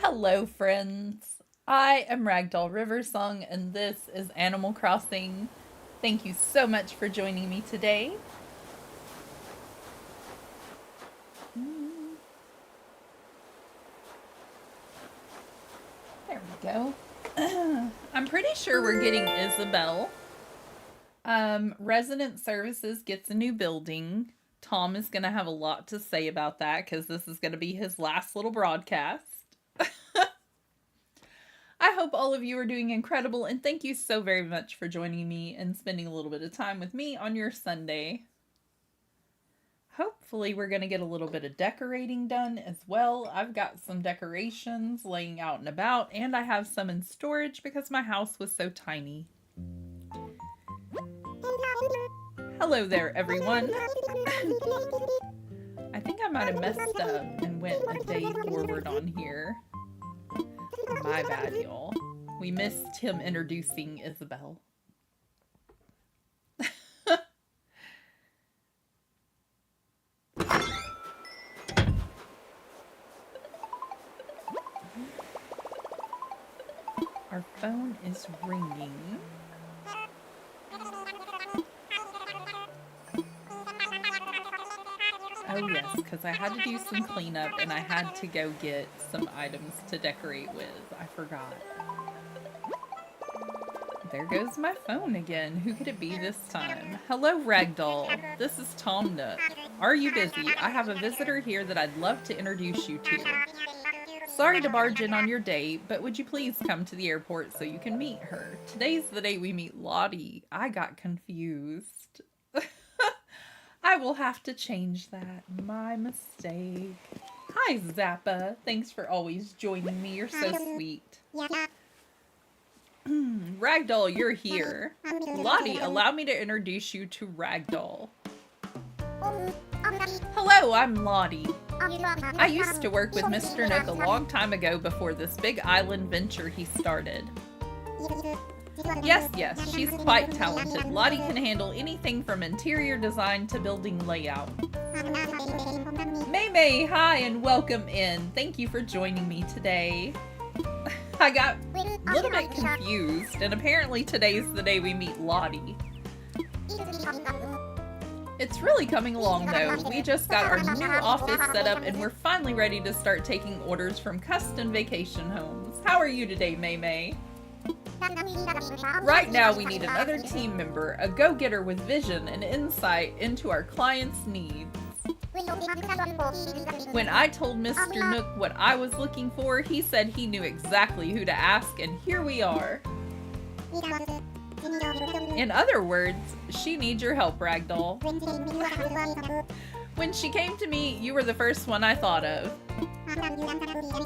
Hello, friends. I am Ragdoll Riversong, and this is Animal Crossing. Thank you so much for joining me today. There we go. I'm pretty sure we're getting Isabelle. Resident Services gets a new building. Tom is going to have a lot to say about that because this is going to be his last little broadcast. I hope all of you are doing incredible, and thank you so very much for joining me and spending a little bit of time with me on your Sunday. Hopefully we're going to get a little bit of decorating done as well. I've got some decorations laying out and about, and I have some in storage because my house was so tiny. Hello there, everyone. I think I might have messed up and went a day forward on here. My bad, y'all. We missed him introducing Isabelle. Our phone is ringing. Oh yes, because I had to do some cleanup and I had to go get some items to decorate with. I forgot. There goes my phone again. Who could it be this time? Hello, Ragdoll. This is Tom Nook. Are you busy? I have a visitor here that I'd love to introduce you to. Sorry to barge in on your day, but would you please come to the airport so you can meet her? Today's the day we meet Lottie. I got confused. I will have to change that. My mistake. Hi, Zappa. Thanks for always joining me. You're so sweet. Ragdoll, you're here. Lottie, allow me to introduce you to Ragdoll. Hello, I'm Lottie. I used to work with Mr. Nook a long time ago before this big island venture he started. Yes, she's quite talented. Lottie can handle anything from interior design to building layout. May, hi and welcome in. Thank you for joining me today. I got a little bit confused, and apparently today's the day we meet Lottie. It's really coming along though. We just got our new office set up and we're finally ready to start taking orders from custom vacation homes. How are you today, May? Right now we need another team member, a go-getter with vision and insight into our clients' needs. When I told Mr. Nook what I was looking for, he said he knew exactly who to ask, and here we are. In other words, she needs your help, Ragdoll. When she came to me, you were the first one I thought of.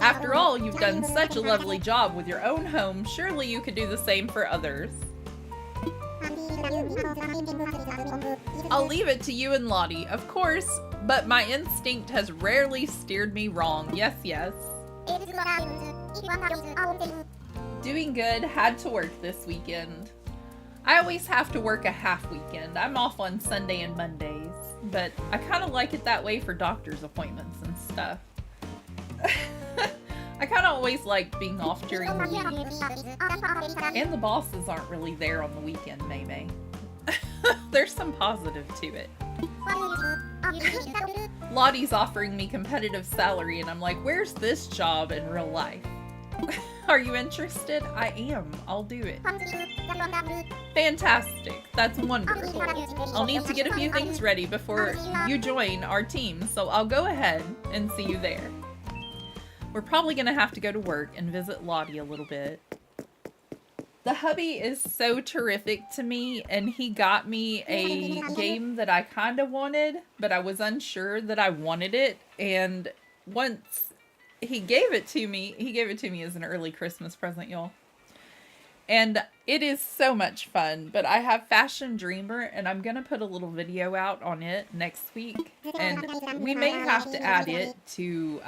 After all, you've done such a lovely job with your own home, surely you could do the same for others. I'll leave it to you and Lottie, of course, but my instinct has rarely steered me wrong. Yes. Doing good, had to work this weekend. I always have to work a half weekend. I'm off on Sunday and Mondays, but I kind of like it that way for doctor's appointments and stuff. I kind of always like being off during the week. And the bosses aren't really there on the weekend, May. There's some positive to it. Lottie's offering me competitive salary and I'm like, where's this job in real life? Are you interested? I am. I'll do it. Fantastic. That's wonderful. I'll need to get a few things ready before you join our team, so I'll go ahead and see you there. We're probably going to have to go to work and visit Lottie a little bit. The hubby is so terrific to me, and he got me a game that I kind of wanted, but I was unsure that I wanted it, and once he gave it to me as an early Christmas present, y'all. And it is so much fun, but I have Fashion Dreamer, and I'm going to put a little video out on it next week, and we may have to add it to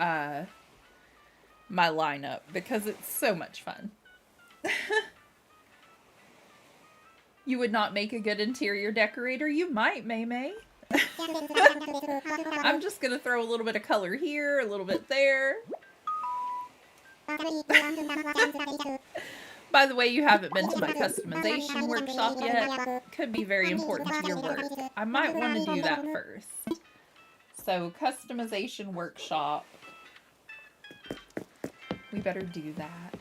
my lineup because it's so much fun. You would not make a good interior decorator? You might, May. I'm just going to throw a little bit of color here, a little bit there. By the way, you haven't been to my customization workshop yet. Could be very important to your work. I might want to do that first. So, customization workshop. We better do that.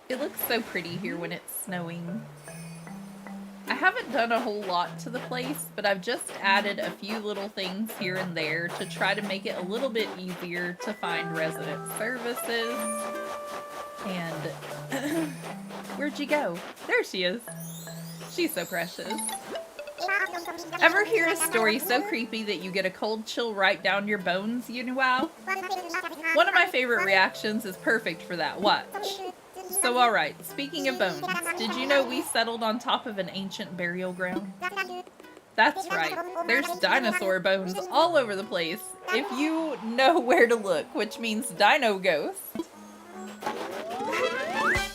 It looks so pretty here when it's snowing. I haven't done a whole lot to the place, but I've just added a few little things here and there to try to make it a little bit easier to find resident services. And where'd she go? There she is. She's so precious. Ever hear a story so creepy that you get a cold chill right down your bones, you know wow? One of my favorite reactions is perfect for that. Watch. So alright, speaking of bones, did you know we settled on top of an ancient burial ground? That's right, there's dinosaur bones all over the place, if you know where to look, which means dino ghost.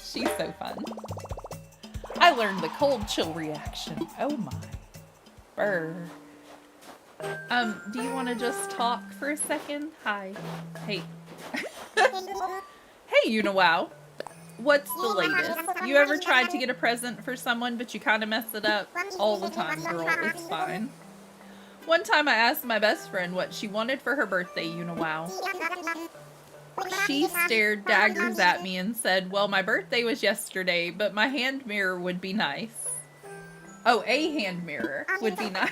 She's so fun. I learned the cold chill reaction. Oh my. Brr. Do you want to just talk for a second? Hi. Hey. Hey, you know wow. What's the latest? You ever tried to get a present for someone but you kind of mess it up? All the time, girl. It's fine. One time I asked my best friend what she wanted for her birthday, you know wow. She stared daggers at me and said, well, my birthday was yesterday, but my hand mirror would be nice. Oh, a hand mirror would be nice.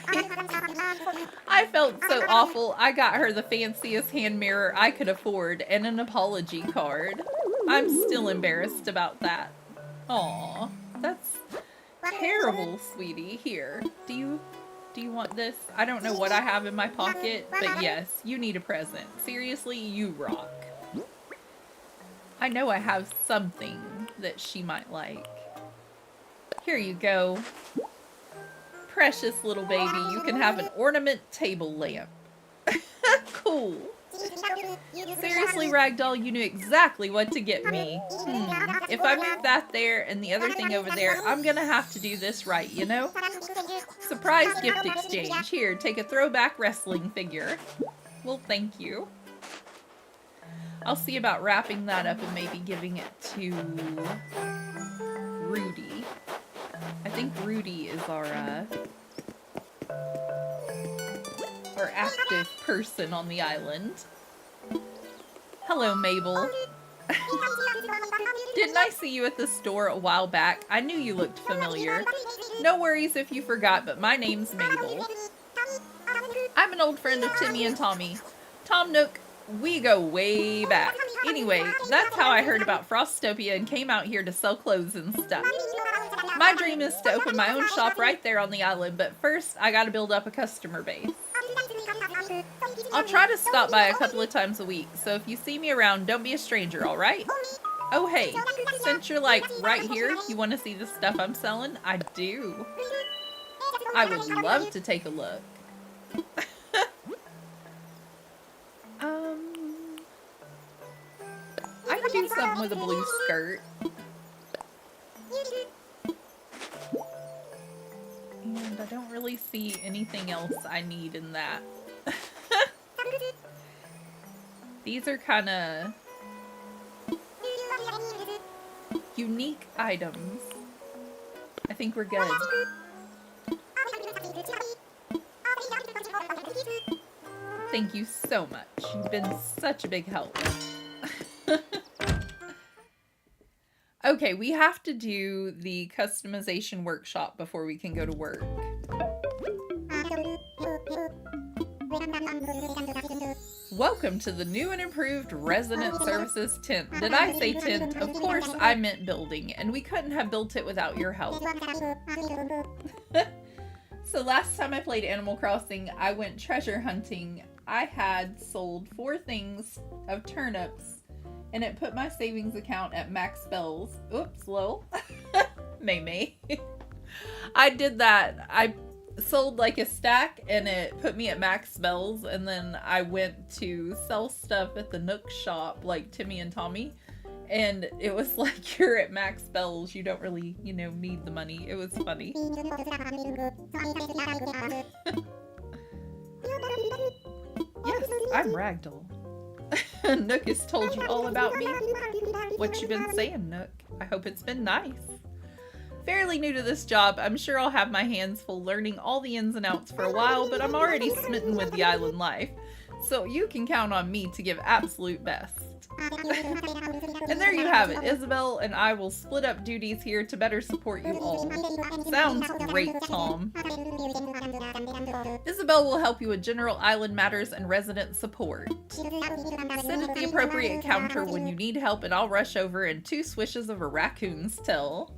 I felt so awful. I got her the fanciest hand mirror I could afford and an apology card. I'm still embarrassed about that. Aw, that's terrible, sweetie. Here, do you want this? I don't know what I have in my pocket, but yes, you need a present. Seriously, you rock. I know I have something that she might like. Here you go. Precious little baby, you can have an ornament table lamp. Cool. Seriously, Ragdoll, you knew exactly what to get me. If I move that there and the other thing over there, I'm gonna have to do this right, you know? Surprise gift exchange. Here, take a throwback wrestling figure. Well, thank you. I'll see about wrapping that up and maybe giving it to Rudy. I think Rudy is our active person on the island. Hello, Mabel. Didn't I see you at the store a while back? I knew you looked familiar. No worries if you forgot, but my name's Mabel. I'm an old friend of Timmy and Tommy. Tom Nook, we go way back. Anyway, that's how I heard about Frostopia and came out here to sell clothes and stuff. My dream is to open my own shop right there on the island, but first I gotta build up a customer base. I'll try to stop by a couple of times a week, so if you see me around, don't be a stranger, alright? Oh hey, since you're like right here, you want to see the stuff I'm selling? I do. I would love to take a look. I could do something with a blue skirt. And I don't really see anything else I need in that. These are kind of unique items. I think we're good. Thank you so much. You've been such a big help. Okay, we have to do the customization workshop before we can go to work. Welcome to the new and improved Resident Services tent. Did I say tent? Of course I meant building, and we couldn't have built it without your help. So last time I played Animal Crossing, I went treasure hunting. I had sold 4 things of turnips, and it put my savings account at max bells. Oops, lol. May. I did that. I sold like a stack and it put me at max bells, and then I went to sell stuff at the Nook shop like Timmy and Tommy, And it was like, you're at max bells, you don't really, you know, need the money. It was funny. Yes, I'm Ragdoll. Nook has told you all about me. What you been saying, Nook? I hope it's been nice. Fairly new to this job, I'm sure I'll have my hands full learning all the ins and outs for a while, but I'm already smitten with the island life. So you can count on me to give absolute best. And there you have it. Isabelle and I will split up duties here to better support you all. Sounds great, Tom. Isabelle will help you with general island matters and resident support. Sit at the appropriate counter when you need help and I'll rush over in 2 swishes of a raccoon's tail.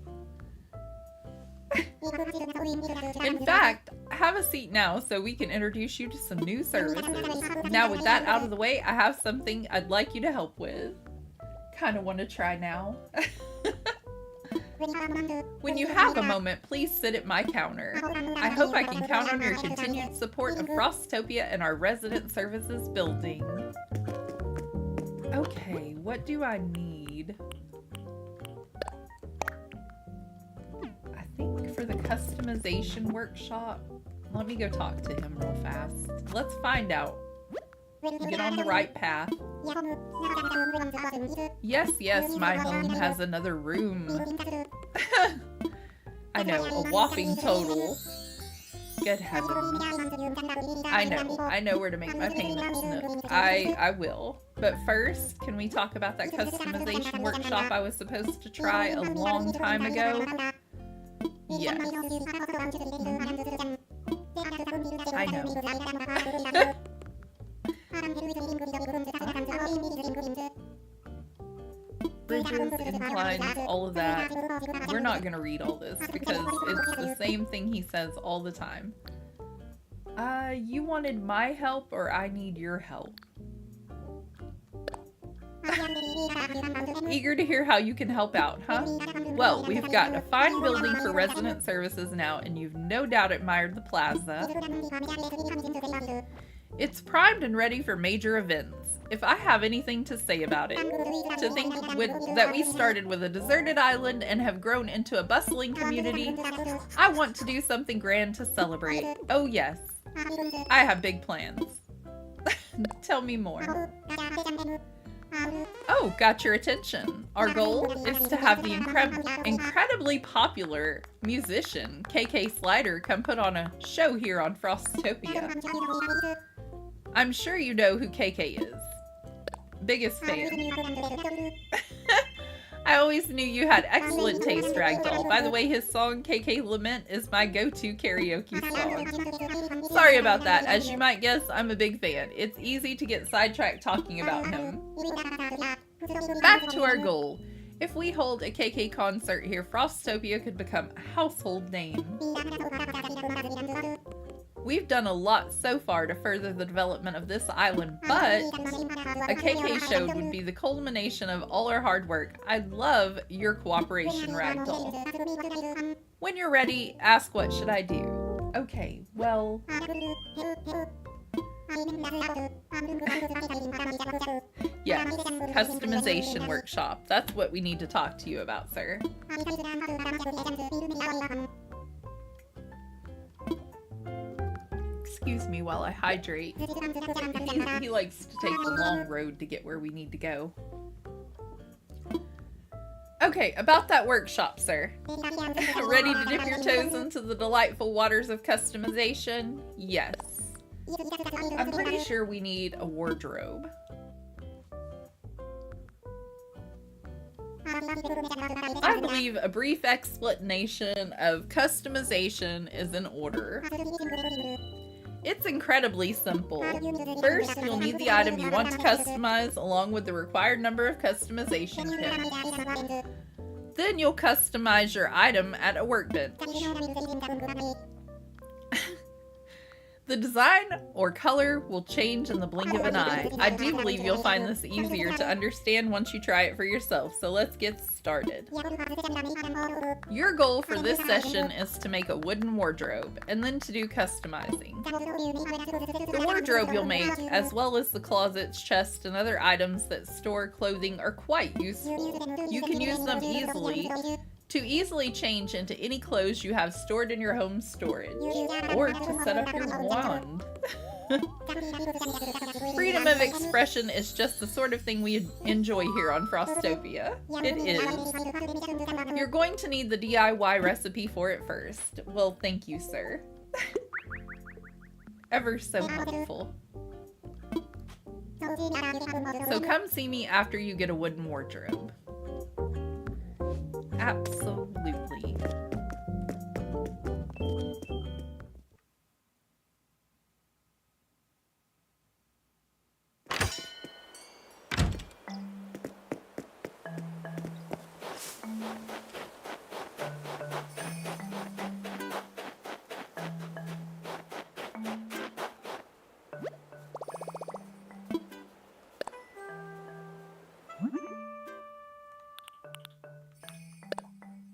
In fact, have a seat now so we can introduce you to some new services. Now with that out of the way, I have something I'd like you to help with. Kinda want to try now. When you have a moment, please sit at my counter. I hope I can count on your continued support of Frostopia and our resident services building. Okay, what do I need? I think for the customization workshop, let me go talk to him real fast. Let's find out. Get on the right path. Yes, yes, my home has another room. I know, a whopping total. Good heavens. I know where to make my payments, Nook. I will. But first, can we talk about that customization workshop I was supposed to try a long time ago? Yes. I know. Bridges, inclines, all of that. We're not gonna read all this because it's the same thing he says all the time. You wanted my help or I need your help? Eager to hear how you can help out, huh? Well, we've got a fine building for resident services now, and you've no doubt admired the plaza. It's primed and ready for major events. If I have anything to say about it, to think that we started with a deserted island and have grown into a bustling community, I want to do something grand to celebrate. Oh yes, I have big plans. Tell me more. Oh, got your attention. Our goal is to have the incredibly popular musician KK Slider come put on a show here on Frostopia. I'm sure you know who KK is. Biggest fan. I always knew you had excellent taste, Ragdoll. By the way, his song KK Lament is my go-to karaoke song. Sorry about that. As you might guess, I'm a big fan. It's easy to get sidetracked talking about him. Back to our goal. If we hold a KK concert here, Frostopia could become a household name. We've done a lot so far to further the development of this island, but a KK show would be the culmination of all our hard work. I'd love your cooperation, Ragdoll. When you're ready, ask what should I do. Okay, well... Yes, customization workshop. That's what we need to talk to you about, sir. Excuse me while I hydrate. He likes to take the long road to get where we need to go. Okay, about that workshop, sir. Ready to dip your toes into the delightful waters of customization? Yes. I'm pretty sure we need a wardrobe. I believe a brief explanation of customization is in order. It's incredibly simple. First, you'll need the item you want to customize along with the required number of customization pins. Then you'll customize your item at a workbench. The design or color will change in the blink of an eye. I do believe you'll find this easier to understand once you try it for yourself, so let's get started. Your goal for this session is to make a wooden wardrobe, and then to do customizing. The wardrobe you'll make, as well as the closets, chests, and other items that store clothing are quite useful. You can use them to easily change into any clothes you have stored in your home storage, or to set up your wand. Freedom of expression is just the sort of thing we enjoy here on Frostopia. It is. You're going to need the DIY recipe for it first. Well, thank you, sir. Ever so helpful. So come see me after you get a wooden wardrobe. Absolutely.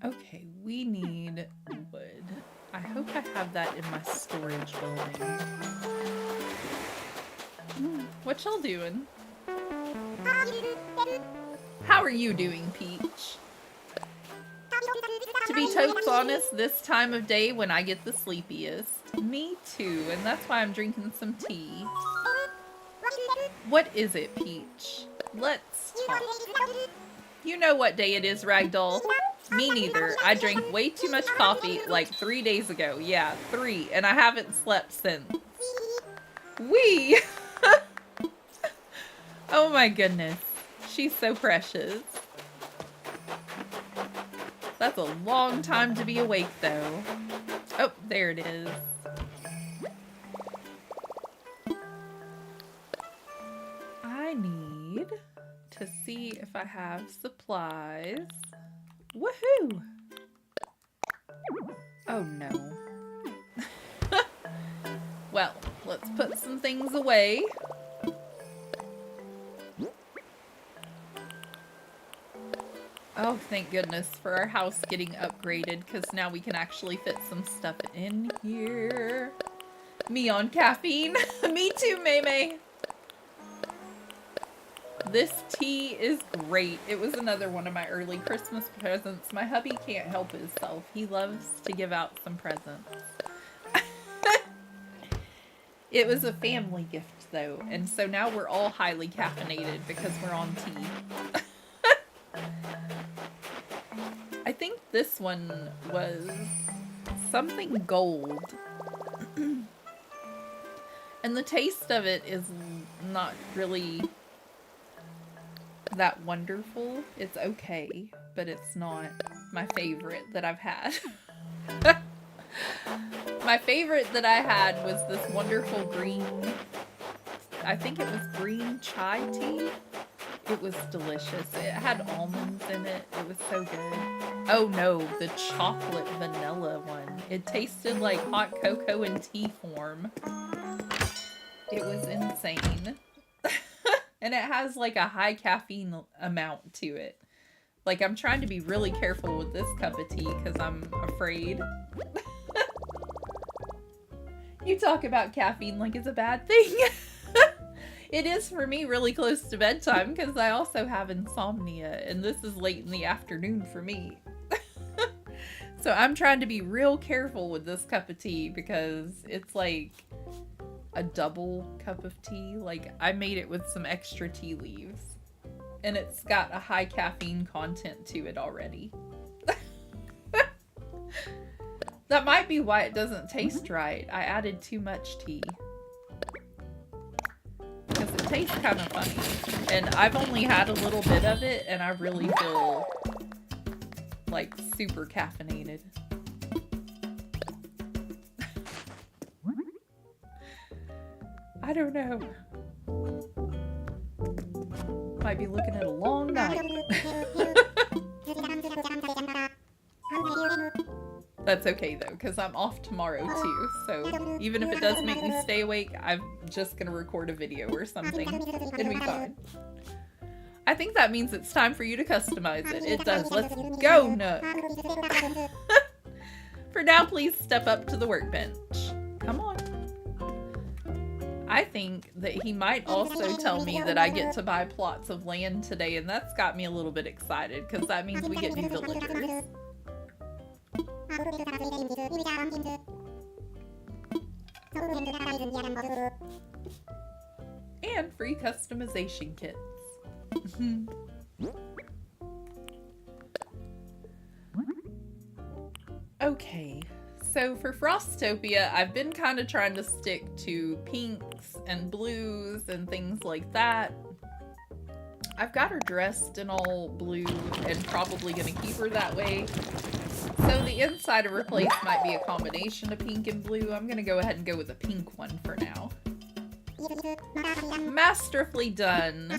Okay, we need wood. I hope I have that in my storage building. What y'all doing? How are you doing, Peach? To be totes honest, this time of day when I get the sleepiest. Me too, and that's why I'm drinking some tea. What is it, Peach? Let's talk. You know what day it is, Ragdoll. Me neither. I drank way too much coffee like 3 days ago. Yeah, 3. And I haven't slept since. Wee! Oh my goodness. She's so precious. That's a long time to be awake though. Oh, there it is. I need to see if I have supplies. Woohoo! Oh no. Well, let's put some things away. Oh, thank goodness for our house getting upgraded, because now we can actually fit some stuff in here. Me on caffeine. Me too, Maymay. This tea is great. It was another one of my early Christmas presents. My hubby can't help himself. He loves to give out some presents. It was a family gift though, and so now we're all highly caffeinated because we're on tea. I think this one was something gold. And the taste of it is not really that wonderful. It's okay, but it's not my favorite that I've had. My favorite that I had was this wonderful green, I think it was green chai tea. It was delicious. It had almonds in it. It was so good. Oh no, the chocolate vanilla one. It tasted like hot cocoa in tea form. It was insane. And it has like a high caffeine amount to it. Like, I'm trying to be really careful with this cup of tea because I'm afraid. You talk about caffeine like it's a bad thing. It is for me really close to bedtime because I also have insomnia, and this is late in the afternoon for me. So I'm trying to be real careful with this cup of tea because it's like a double cup of tea. Like, I made it with some extra tea leaves, and it's got a high caffeine content to it already. That might be why it doesn't taste right. I added too much tea. Because it tastes kind of funny. And I've only had a little bit of it, and I really feel like super caffeinated. I don't know. Might be looking at a long night. That's okay though, because I'm off tomorrow too, so even if it does make me stay awake, I'm just gonna record a video or something. It'll be fine. I think that means it's time for you to customize it. It does. Let's go, Nook. For now, please step up to the workbench. Come on. I think that he might also tell me that I get to buy plots of land today, and that's got me a little bit excited, because that means we get new villagers. And free customization kits. Okay, so for Frostopia, I've been kind of trying to stick to pinks and blues and things like that. I've got her dressed in all blue and probably gonna keep her that way. So the inside of her place might be a combination of pink and blue. I'm gonna go ahead and go with a pink one for now. Masterfully done.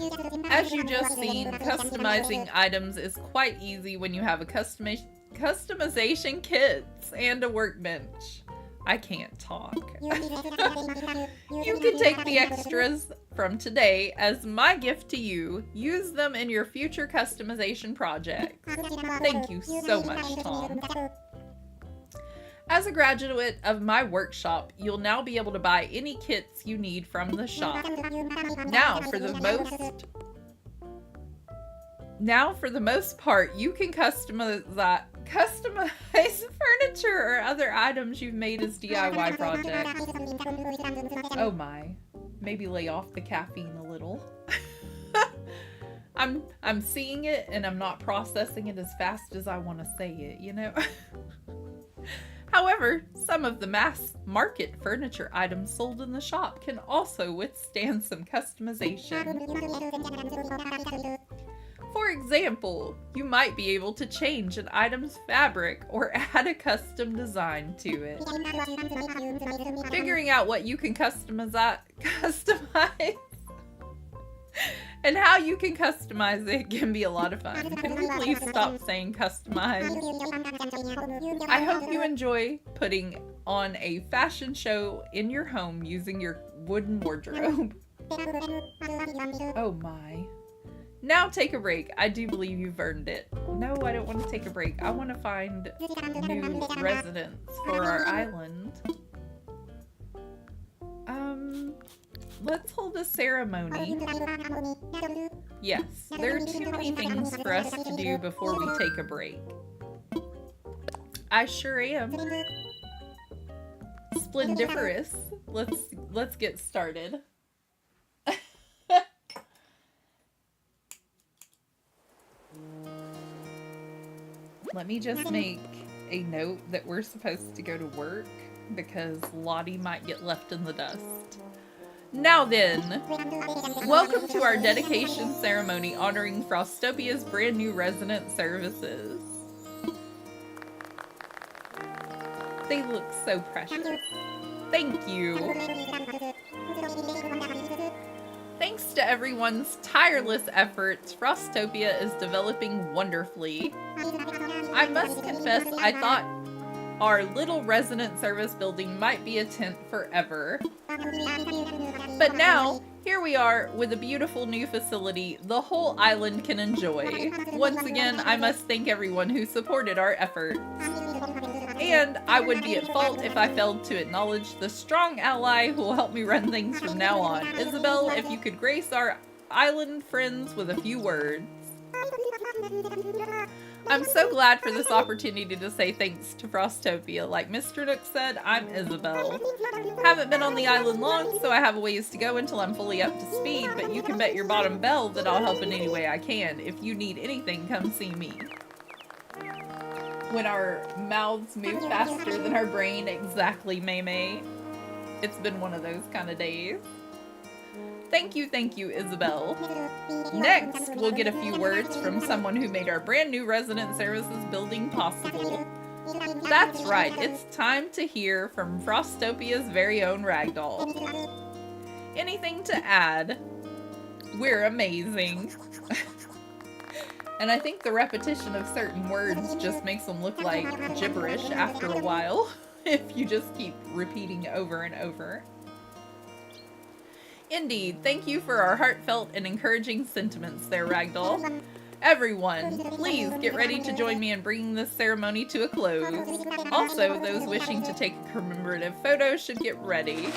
As you just seen, customizing items is quite easy when you have a customization kits and a workbench. I can't talk. You can take the extras from today as my gift to you. Use them in your future customization projects. Thank you so much, Tom. As a graduate of my workshop, you'll now be able to buy any kits you need from the shop. Now, for the most part, you can customize furniture or other items you've made as DIY projects. Oh my. Maybe lay off the caffeine a little. I'm seeing it and I'm not processing it as fast as I want to say it, you know? However, some of the mass market furniture items sold in the shop can also withstand some customization. For example, you might be able to change an item's fabric or add a custom design to it. Figuring out what you can customize and how you can customize it can be a lot of fun. Can we please stop saying customize? I hope you enjoy putting on a fashion show in your home using your wooden wardrobe. Oh my. Now take a break. I do believe you've earned it. No, I don't want to take a break. I want to find new residents for our island. Let's hold a ceremony. Yes, there are too many things for us to do before we take a break. I sure am. Splendiferous. Let's get started. Let me just make a note that we're supposed to go to work because Lottie might get left in the dust. Now then, welcome to our dedication ceremony honoring Frostopia's brand new resident services. They look so precious. Thank you. Thanks to everyone's tireless efforts, Frostopia is developing wonderfully. I must confess, I thought our little resident service building might be a tent forever. But now, here we are with a beautiful new facility the whole island can enjoy. Once again, I must thank everyone who supported our efforts. And I would be at fault if I failed to acknowledge the strong ally who will help me run things from now on. Isabelle, if you could grace our island friends with a few words. I'm so glad for this opportunity to say thanks to Frostopia. Like Mr. Nook said, I'm Isabelle. Haven't been on the island long, so I have a ways to go until I'm fully up to speed, but you can bet your bottom bell that I'll help in any way I can. If you need anything, come see me. When our mouths move faster than our brain, exactly, May. It's been one of those kind of days. Thank you, Isabelle. Next, we'll get a few words from someone who made our brand new resident services building possible. That's right, it's time to hear from Frostopia's very own Ragdoll. Anything to add? We're amazing. And I think the repetition of certain words just makes them look like gibberish after a while, if you just keep repeating over and over. Indeed, thank you for our heartfelt and encouraging sentiments there, Ragdoll. Everyone, please get ready to join me in bringing this ceremony to a close. Also, those wishing to take a commemorative photo should get ready.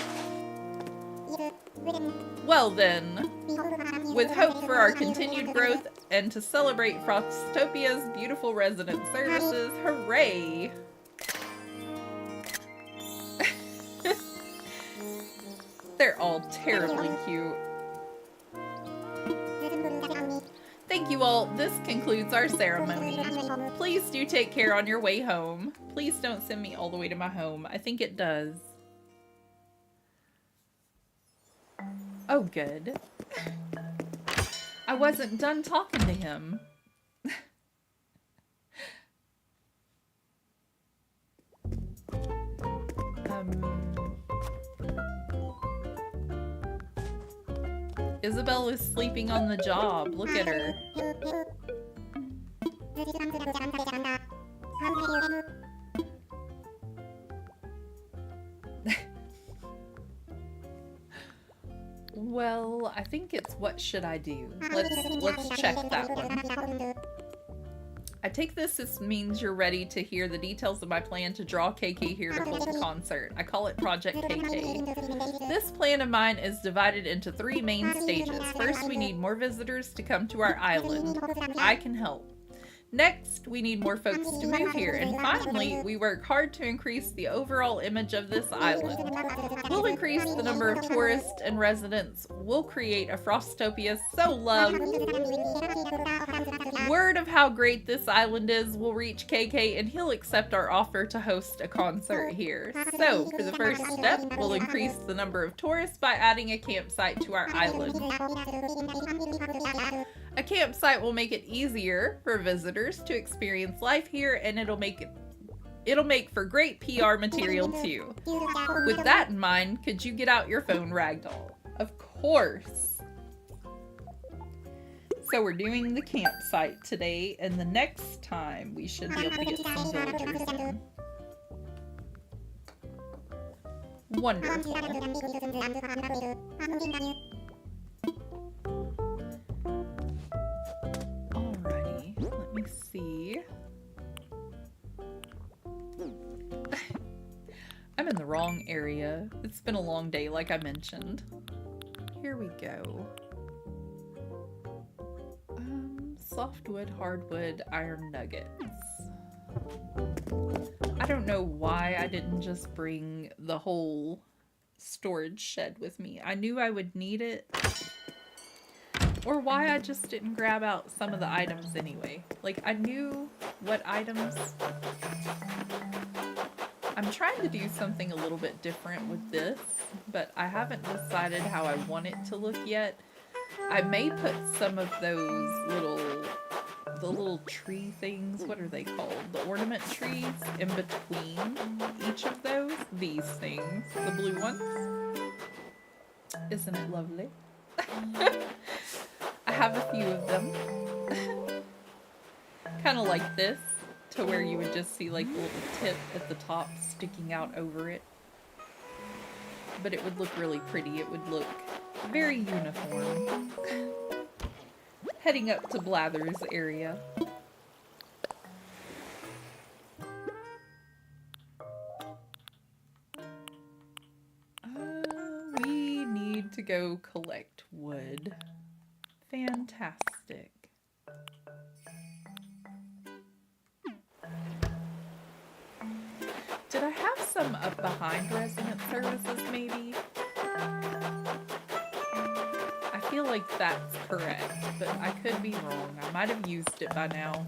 Well then, with hope for our continued growth and to celebrate Frostopia's beautiful resident services, hooray! They're all terribly cute. Thank you all. This concludes our ceremony. Please do take care on your way home. Please don't send me all the way to my home. I think it does. Oh, good. I wasn't done talking to him. Isabelle is sleeping on the job. Look at her. Well, I think it's what should I do? Let's check that one. I take this means you're ready to hear the details of my plan to draw KK here to hold the concert. I call it Project KK. This plan of mine is divided into 3 main stages. First, we need more visitors to come to our island. I can help. Next, we need more folks to move here. And finally, we work hard to increase the overall image of this island. We'll increase the number of tourists and residents. We'll create a Frostopia so loved. Word of how great this island is will reach KK and he'll accept our offer to host a concert here. So, for the first step, we'll increase the number of tourists by adding a campsite to our island. A campsite will make it easier for visitors to experience life here, and it'll make for great PR material too. With that in mind, could you get out your phone, Ragdoll? Of course. So we're doing the campsite today, and the next time we should be able to get some villagers in. Wonderful. Alrighty, let me see. I'm in the wrong area. It's been a long day, like I mentioned. Here we go. Softwood, hardwood, iron nuggets. I don't know why I didn't just bring the whole storage shed with me. I knew I would need it. Or why I just didn't grab out some of the items anyway. Like, I knew what items. I'm trying to do something a little bit different with this, but I haven't decided how I want it to look yet. I may put some of those the little tree things, what are they called? The ornament trees in between each of those. These things, the blue ones. Isn't it lovely? I have a few of them. Kind of like this, to where you would just see like the little tip at the top sticking out over it. But it would look really pretty. It would look very uniform. Heading up to Blather's area. We need to go collect wood. Fantastic. Did I have some up behind resident services, maybe? I feel like that's correct, but I could be wrong. I might have used it by now.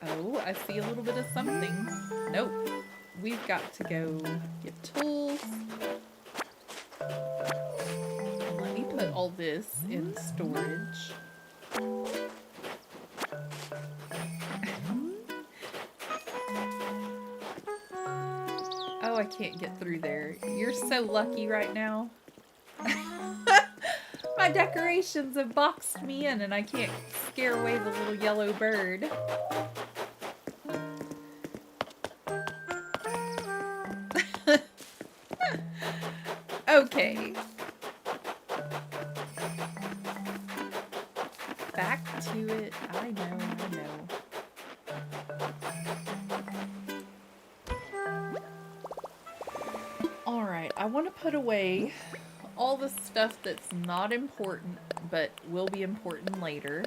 Oh, I see a little bit of something. Nope. We've got to go get tools. Let me put all this in storage. Oh, I can't get through there. You're so lucky right now. My My decorations have boxed me in and I can't scare away the little yellow bird. Okay. Back to it. I know. Alright, I want to put away all the stuff that's not important, but will be important later.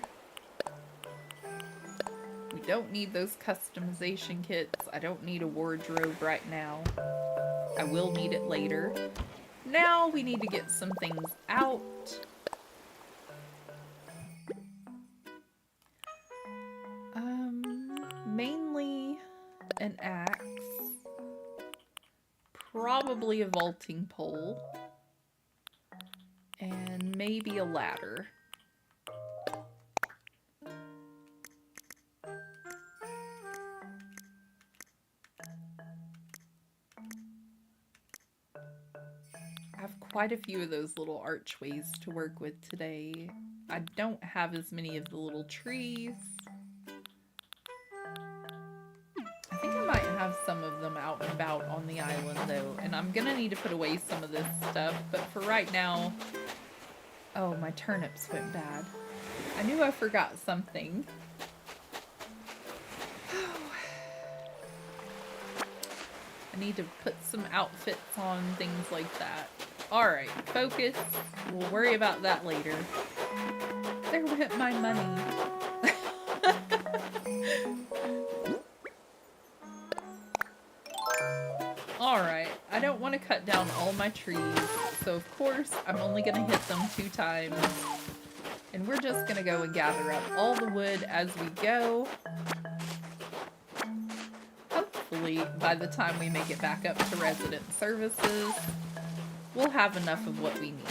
We don't need those customization kits. I don't need a wardrobe right now. I will need it later. Now we need to get some things out. Mainly an axe. Probably a vaulting pole. And maybe a ladder. I have quite a few of those little archways to work with today. I don't have as many of the little trees. I think I might have some of them out and about on the island though, and I'm gonna need to put away some of this stuff, but for right now... Oh, my turnips went bad. I knew I forgot something. I need to put some outfits on, things like that. Alright, focus. We'll worry about that later. There went my money. Alright, I don't want to cut down all my trees, so of course I'm only going to hit them 2 times. And we're just going to go and gather up all the wood as we go. Hopefully, by the time we make it back up to resident services, we'll have enough of what we need.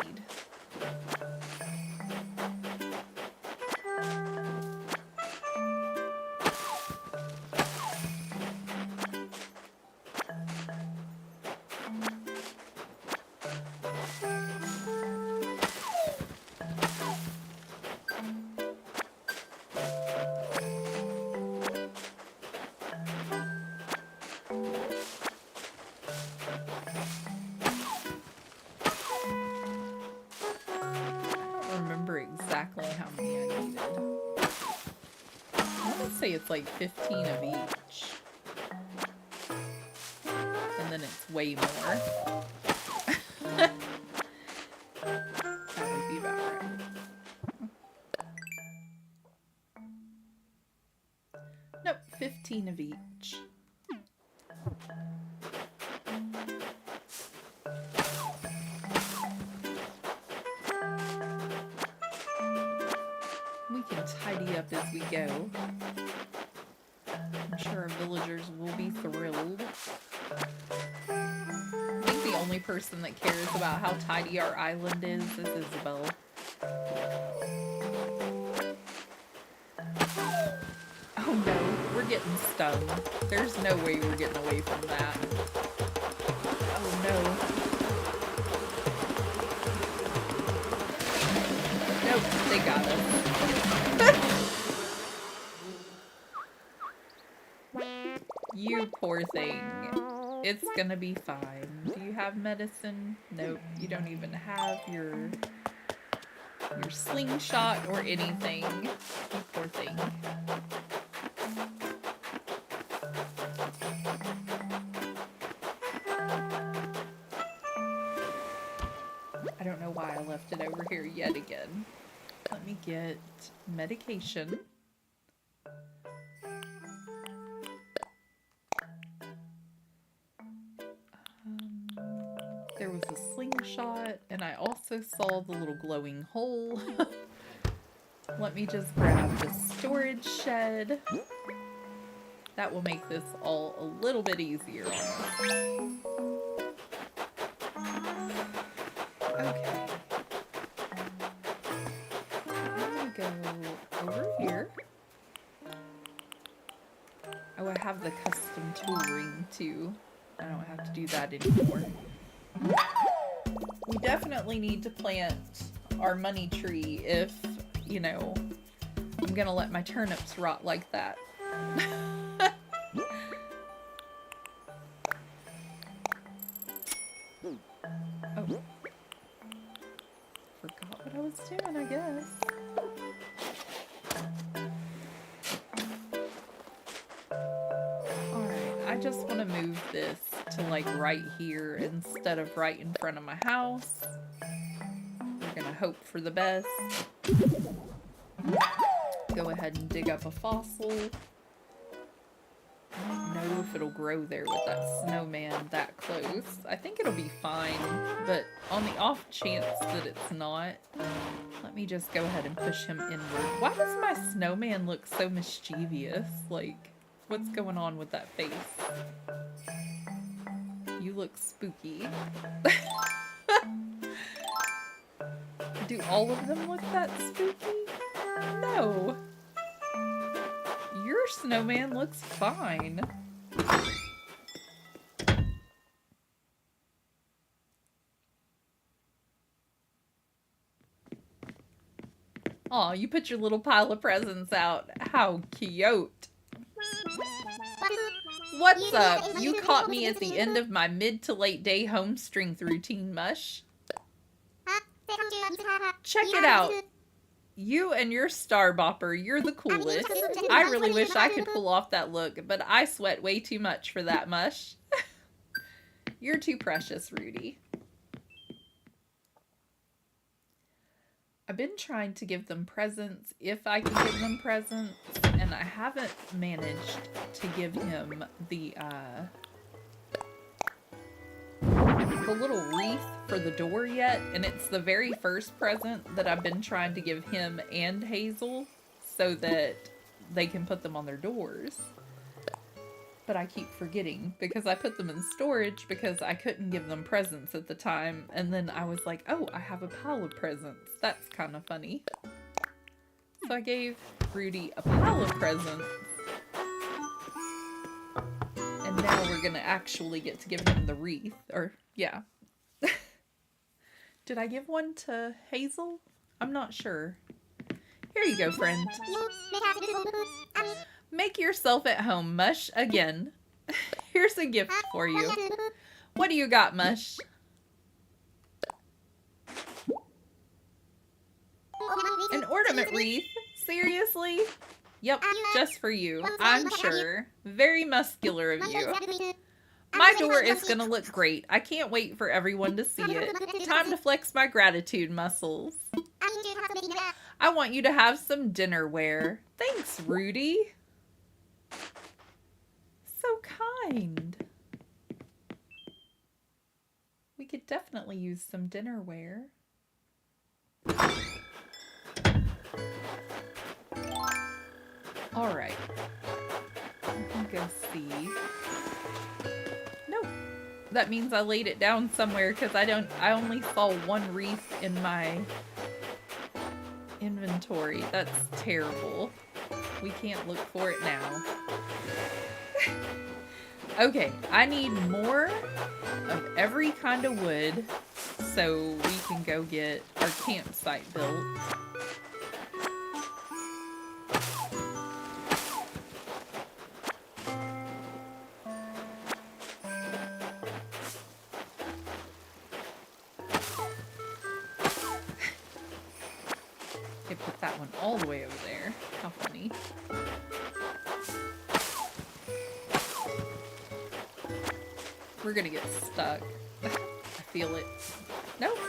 It's like 15 of each. And then it's way more. That would be about right. Nope, 15 of each. We can tidy up as we go. I'm sure our villagers will be thrilled. I think the only person that cares about how tidy our island is Isabelle. Oh no, we're getting stung. There's no way we're getting away from that. Oh no. Nope, they got us. You poor thing. It's gonna be fine. Do you have medicine? Nope, you don't even have your slingshot or anything. You poor thing. I don't know why I left it over here yet again. Let me get medication. There was a slingshot, and I also saw the little glowing hole. Let me just grab the storage shed. That will make this all a little bit easier on us. Okay. I'm gonna go over here. Oh, I have the custom tool ring too. I don't have to do that anymore. We definitely need to plant our money tree if, you know, I'm gonna let my turnips rot like that. Oh. Forgot what I was doing, I guess. Alright, I just want to move this to like right here instead of right in front of my house. We're gonna hope for the best. Go ahead and dig up a fossil. I don't know if it'll grow there with that snowman that close. I think it'll be fine, but on the off chance that it's not, let me just go ahead and push him inward. Why does my snowman look so mischievous? Like, what's going on with that face? You look spooky. Do all of them look that spooky? No. Your snowman looks fine. Aw, you put your little pile of presents out. How cute. What's up? You caught me at the end of my mid to late day home strength routine, Mush. Check it out. You and your star bopper, you're the coolest. I really wish I could pull off that look, but I sweat way too much for that, Mush. You're too precious, Rudy. I've been trying to give them presents if I can give them presents, and I haven't managed to give him the little wreath for the door yet, and it's the very first present that I've been trying to give him and Hazel so that they can put them on their doors. But I keep forgetting because I put them in storage because I couldn't give them presents at the time, and then I was like, oh, I have a pile of presents. That's kind of funny. So I gave Rudy a pile of presents, and now we're gonna actually get to give him the wreath, or yeah. Did I give one to Hazel? I'm not sure. Here you go, friend. Make yourself at home, Mush, again. Here's a gift for you. What do you got, Mush? An ornament wreath? Seriously? Yep, just for you, I'm sure. Very muscular of you. My door is gonna look great. I can't wait for everyone to see it. Time to flex my gratitude muscles. I want you to have some dinnerware. Thanks, Rudy. So kind. We could definitely use some dinnerware. Alright. I can go see. Nope. That means I laid it down somewhere because I only saw one wreath in my inventory. That's terrible. We can't look for it now. Okay, I need more of every kind of wood so we can go get our campsite built. I put that one all the way over there. How funny. We're gonna get stuck. I feel it. Nope.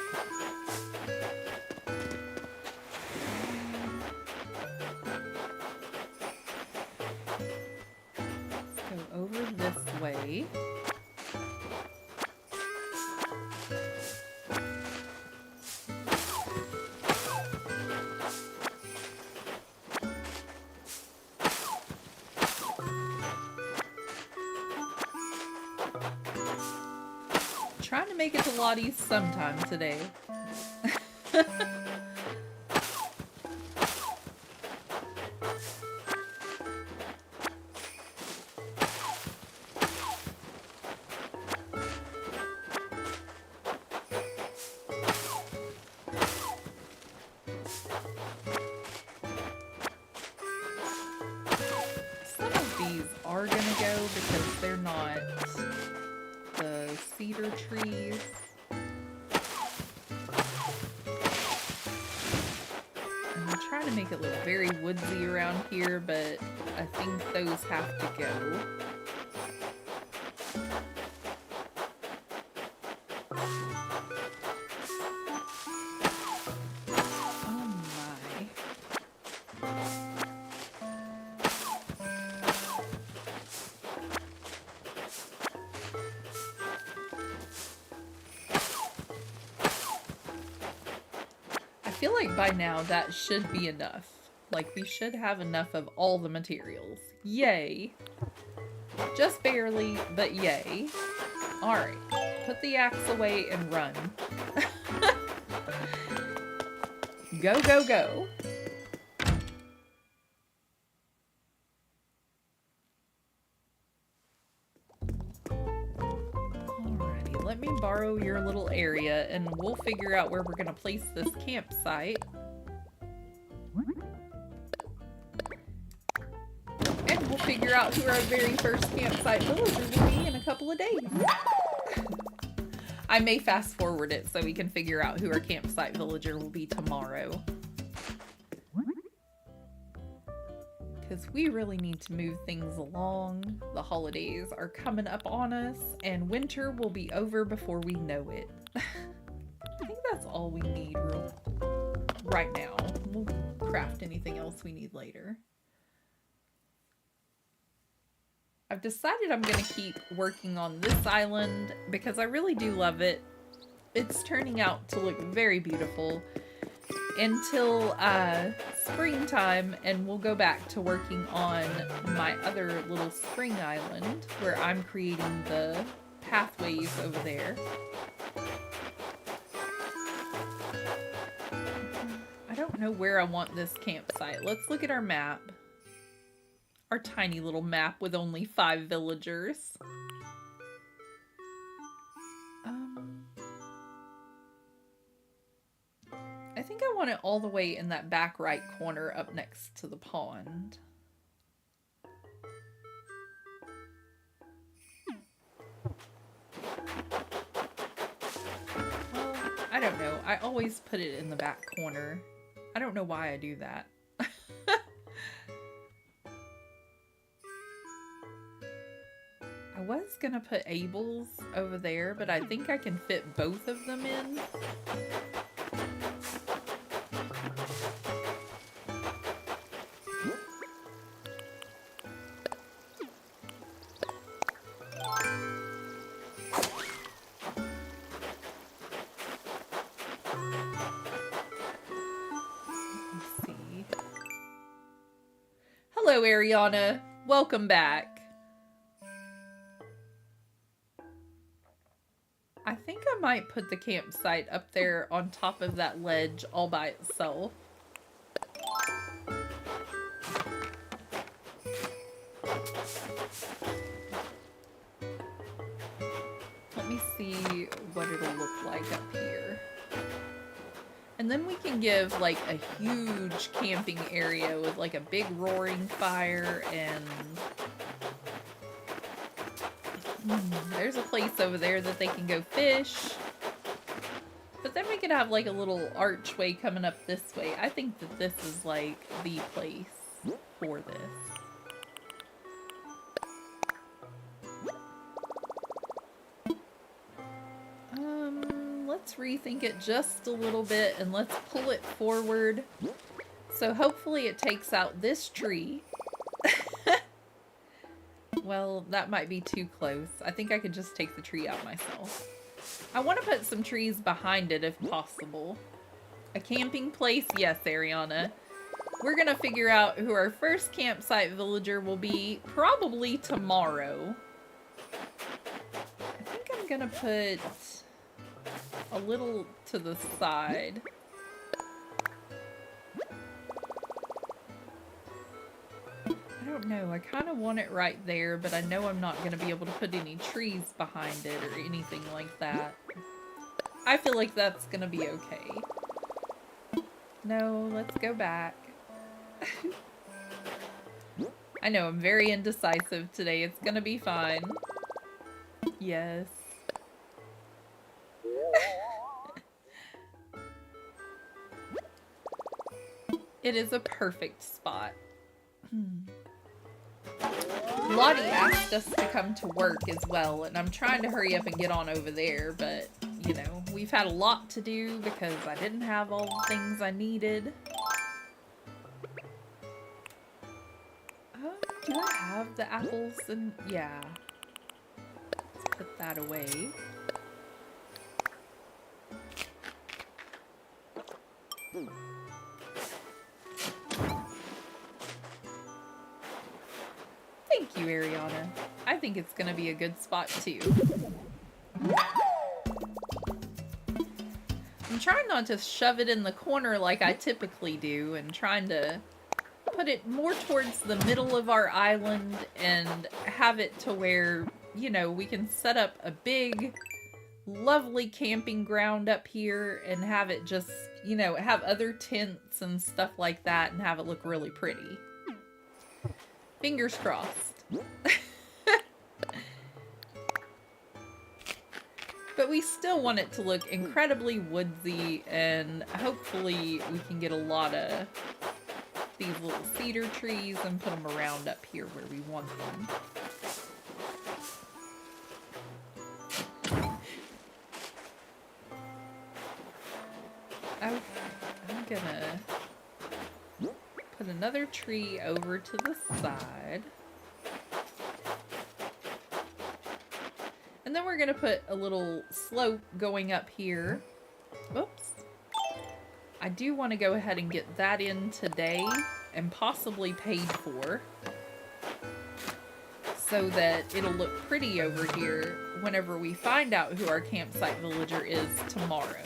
Let's go over this way. Trying to make it to Lottie's sometime today. Some of these are gonna go because they're not the cedar trees. And we're trying to make it look very woodsy around here, but I think those have to go. I feel like by now that should be enough. Like, we should have enough of all the materials. Yay. Just barely, but yay. Alright, put the axe away and run. Go, go, go. Alrighty, let me borrow your little area and we'll figure out where we're gonna place this campsite. And we'll figure out who our very first campsite villager will be in a couple of days. I may fast forward it so we can figure out who our campsite villager will be tomorrow. Because we really need to move things along. The holidays are coming up on us, and winter will be over before we know it. I think that's all we need right now. We'll craft anything else we need later. I've decided I'm going to keep working on this island because I really do love it. It's turning out to look very beautiful until springtime, and we'll go back to working on my other little spring island where I'm creating the pathways over there. I don't know where I want this campsite. Let's look at our map. Our tiny little map with only 5 villagers. I think I want it all the way in that back right corner up next to the pond. Well, I don't know. I always put it in the back corner. I don't know why I do that. I was gonna put Abel's over there, but I think I can fit both of them in. Let's see. Hello, Ariana. Welcome back. I think I might put the campsite up there on top of that ledge all by itself. Let me see what it'll look like up here. And then we can give like a huge camping area with like a big roaring fire and there's a place over there that they can go fish. But then we could have like a little archway coming up this way. I think that this is like the place for this. Let's rethink it just a little bit and let's pull it forward. So hopefully it takes out this tree. Well, that might be too close. I think I could just take the tree out myself. I want to put some trees behind it if possible. A camping place? Yes, Ariana. We're going to figure out who our first campsite villager will be probably tomorrow. I think I'm going to put a little to the side. I don't know. I kind of want it right there, but I know I'm not going to be able to put any trees behind it or anything like that. I feel like that's going to be okay. No, let's go back. I know, I'm very indecisive today. It's gonna be fine. Yes. It is a perfect spot. Lottie asked us to come to work as well, and I'm trying to hurry up and get on over there, but, you know, we've had a lot to do because I didn't have all the things I needed. Do I have the apples? And yeah. Let's put that away. Thank you, Ariana. I think it's gonna be a good spot too. I'm trying not to shove it in the corner like I typically do, and trying to put it more towards the middle of our island and have it to where, you know, we can set up a big, lovely camping ground up here and have it just, you know, have other tents and stuff like that and have it look really pretty. Fingers crossed. But we still want it to look incredibly woodsy, and hopefully we can get a lot of these little cedar trees and put them around up here where we want them. Okay, I'm gonna put another tree over to the side. And then we're gonna put a little slope going up here. Whoops. I do want to go ahead and get that in today and possibly paid for, so that it'll look pretty over here whenever we find out who our campsite villager is tomorrow.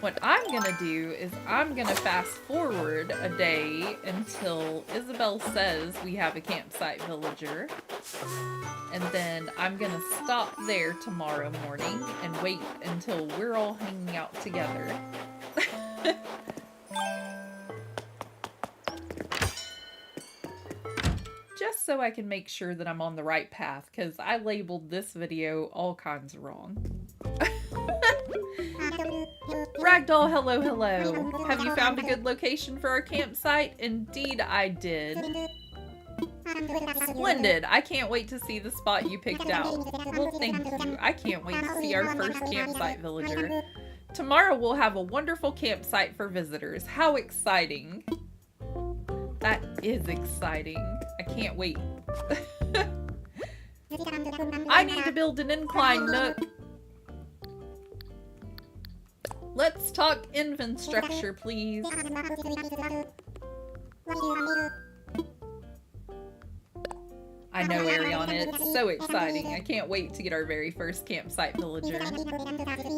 What I'm gonna do is I'm gonna fast forward a day until Isabelle says we have a campsite villager. And then I'm gonna stop there tomorrow morning and wait until we're all hanging out together. Just so I can make sure that I'm on the right path, because I labeled this video all kinds of wrong. Ragdoll, hello, hello. Have you found a good location for our campsite? Indeed I did. Splendid. I can't wait to see the spot you picked out. Well, thank you. I can't wait to see our first campsite villager. Tomorrow we'll have a wonderful campsite for visitors. How exciting. That is exciting. I can't wait. I need to build an incline nook. Let's talk infrastructure, please. I know, Ariana, it's so exciting. I can't wait to get our very first campsite villager.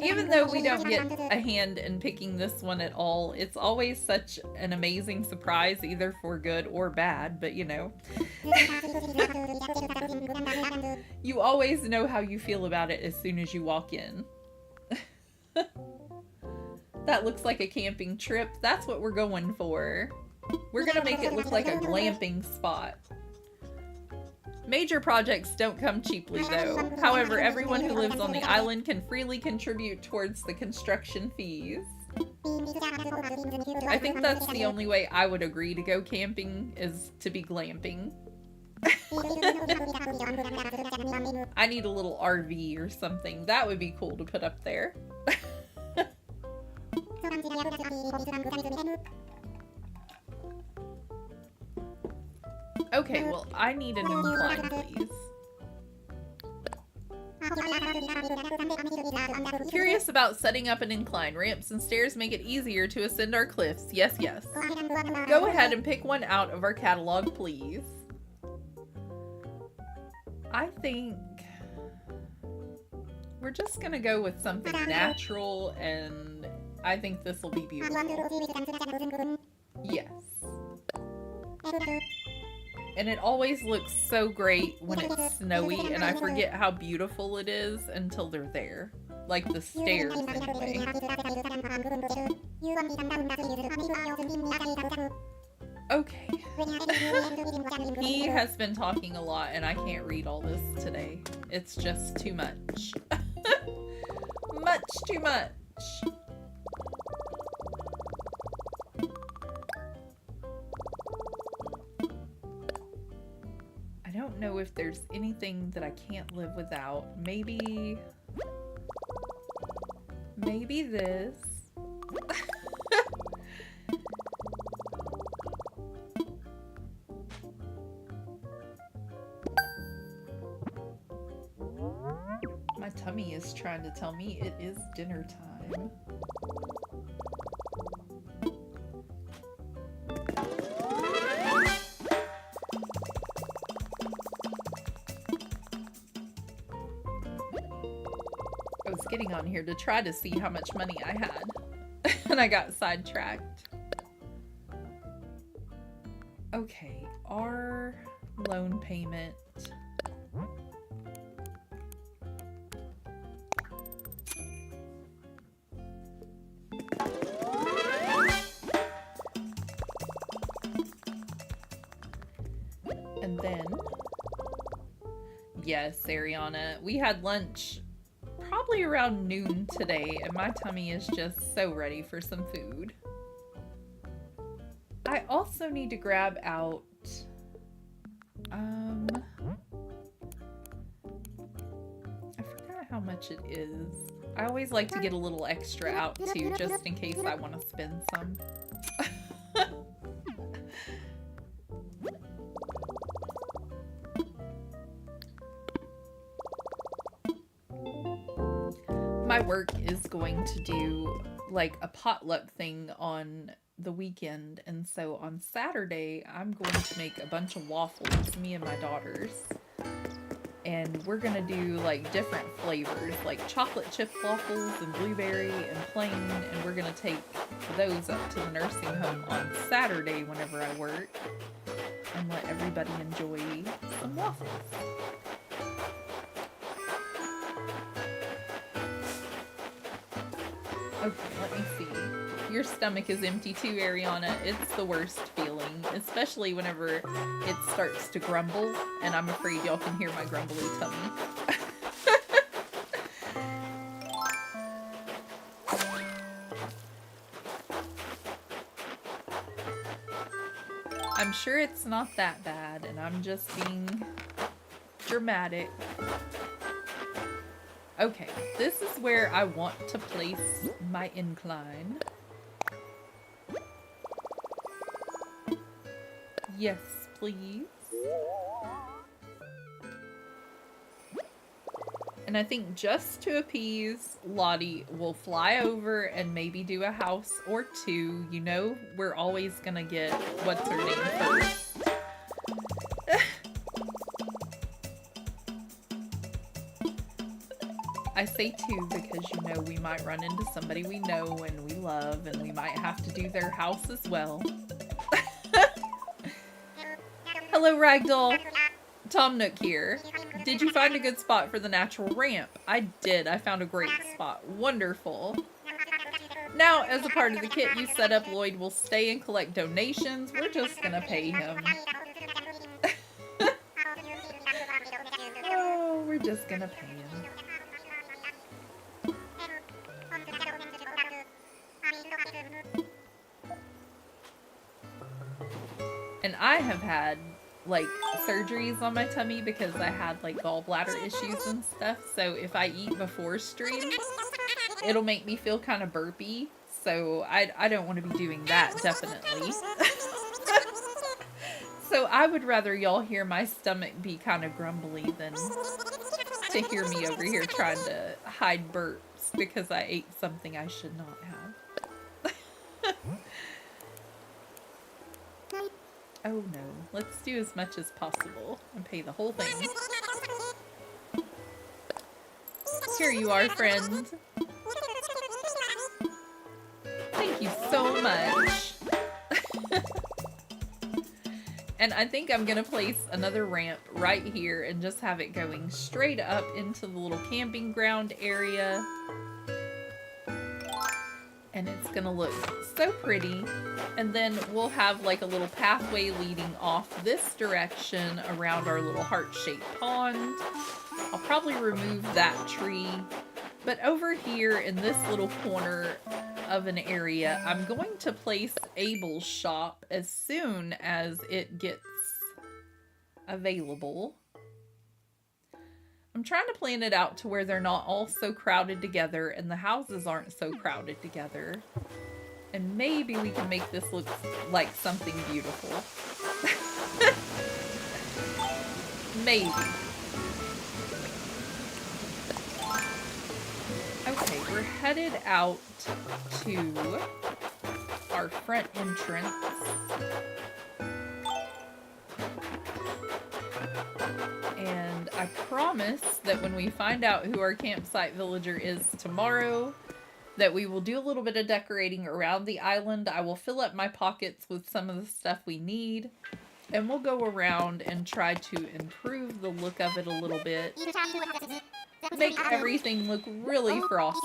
Even though we don't get a hand in picking this one at all, it's always such an amazing surprise, either for good or bad, but you know. You always know how you feel about it as soon as you walk in. That looks like a camping trip. That's what we're going for. We're gonna make it look like a glamping spot. Major projects don't come cheaply, though. However, everyone who lives on the island can freely contribute towards the construction fees. I think that's the only way I would agree to go camping, is to be glamping. I need a little RV or something. That would be cool to put up there. Okay, well, I need an incline, please. Curious about setting up an incline. Ramps and stairs make it easier to ascend our cliffs. Yes, yes. Go ahead and pick one out of our catalog, please. I think we're just gonna go with something natural, and I think this will be beautiful. Yes. And it always looks so great when it's snowy, and I forget how beautiful it is until they're there. Like the stairs, anyway. Okay. He has been talking a lot, and I can't read all this today. It's just too much. Much too much. I don't know if there's anything that I can't live without. Maybe this. My tummy is trying to tell me it is dinner time. I was getting on here to try to see how much money I had, and I got sidetracked. Okay, our loan payment. And then, yes, Ariana, we had lunch probably around noon today, and my tummy is just so ready for some food. I also need to grab out, I forgot how much it is. I always like to get a little extra out too, just in case I want to spend some. My work is going to do like a potluck thing on the weekend, and so on Saturday I'm going to make a bunch of waffles, me and my daughters, and we're gonna do like different flavors, like chocolate chip waffles and blueberry and plain, and we're gonna take those up to the nursing home on Saturday whenever I work and let everybody enjoy some waffles. Okay, let me see. Your stomach is empty too, Ariana. It's the worst feeling, especially whenever it starts to grumble, and I'm afraid y'all can hear my grumbly tummy. I'm sure it's not that bad, and I'm just being dramatic. Okay, this is where I want to place my incline. Yes, please. And I think just to appease Lottie, we'll fly over and maybe do a house or two. You know, we're always gonna get what's her name first. I say two because, you know, we might run into somebody we know and we love, and we might have to do their house as well. Hello, Ragdoll. Tom Nook here. Did you find a good spot for the natural ramp? I did. I found a great spot. Wonderful. Now, as a part of the kit you set up, Lloyd will stay and collect donations. We're just gonna pay him. Oh, we're just gonna pay him. And I have had, like, surgeries on my tummy because I had, like, gallbladder issues and stuff. So if I eat before streams, it'll make me feel kind of burpy. So I don't want to be doing that, definitely. So I would rather y'all hear my stomach be kind of grumbly than to hear me over here trying to hide burps because I ate something I should not have. Oh no, let's do as much as possible and pay the whole thing. Here you are, friend. Thank you so much. And I think I'm gonna place another ramp right here and just have it going straight up into the little camping ground area. And it's gonna look so pretty. And then we'll have like a little pathway leading off this direction around our little heart-shaped pond. I'll probably remove that tree. But over here in this little corner of an area, I'm going to place Abel's shop as soon as it gets available. I'm trying to plan it out to where they're not all so crowded together and the houses aren't so crowded together. And maybe we can make this look like something beautiful. Maybe. Okay, we're headed out to our front entrance. And I promise that when we find out who our campsite villager is tomorrow, that we will do a little bit of decorating around the island. I will fill up my pockets with some of the stuff we need, and we'll go around and try to improve the look of it a little bit. Make everything look really frosty.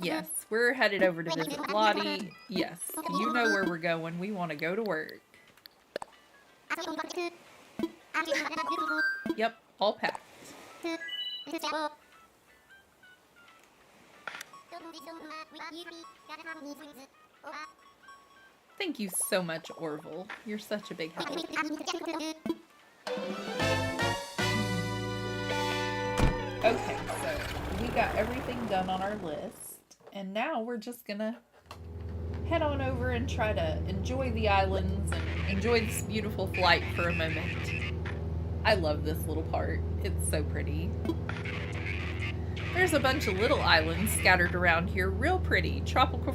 Yes, we're headed over to visit Lottie. Yes, you know where we're going. We want to go to work. Yep, all packed. Thank you so much, Orville. You're such a big help. Okay, so we got everything done on our list, and now we're just gonna head on over and try to enjoy the islands and enjoy this beautiful flight for a moment. I love this little part. It's so pretty. There's a bunch of little islands scattered around here, real pretty. Tropical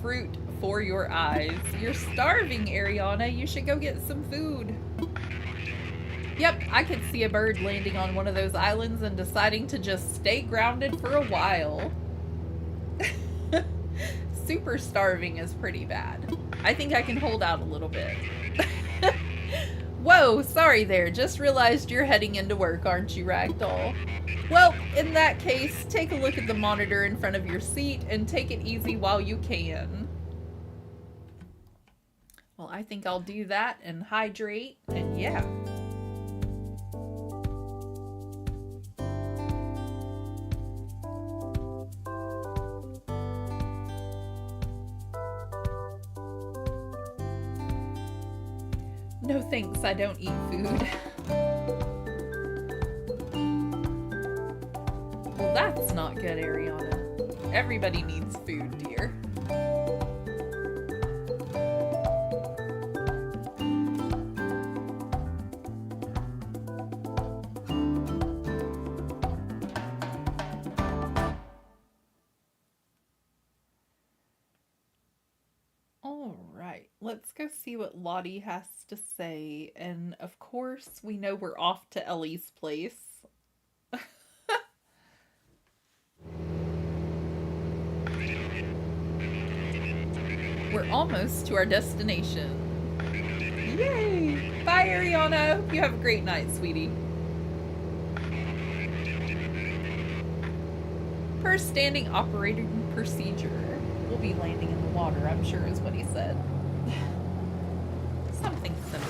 fruit for your eyes. You're starving, Ariana. You should go get some food. Yep, I could see a bird landing on one of those islands and deciding to just stay grounded for a while. Super starving is pretty bad. I think I can hold out a little bit. Whoa, sorry there. Just realized you're heading into work, aren't you, Ragdoll? Well, in that case, take a look at the monitor in front of your seat and take it easy while you can. Well, I think I'll do that and hydrate, and yeah. No thanks, I don't eat food. Well, that's not good, Ariana. Everybody needs food, dear. Let's go see what Lottie has to say. And of course, we know we're off to Ellie's place. We're almost to our destination. Yay! Bye, Ariana. Hope you have a great night, sweetie. Per standing operating procedure, we'll be landing in the water, I'm sure is what he said. Something similar.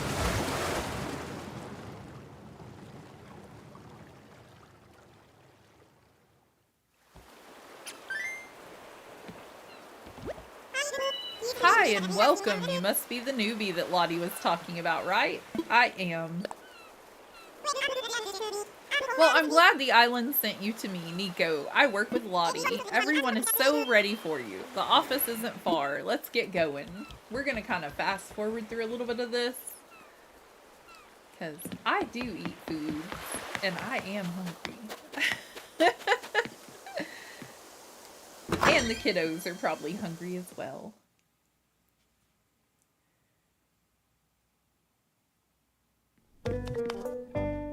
Hi and welcome. You must be the newbie that Lottie was talking about, right? I am. Well, I'm glad the island sent you to me, Nico. I work with Lottie. Everyone is so ready for you. The office isn't far. Let's get going. We're gonna kind of fast forward through a little bit of this. Because I do eat food. And I am hungry. And the kiddos are probably hungry as well.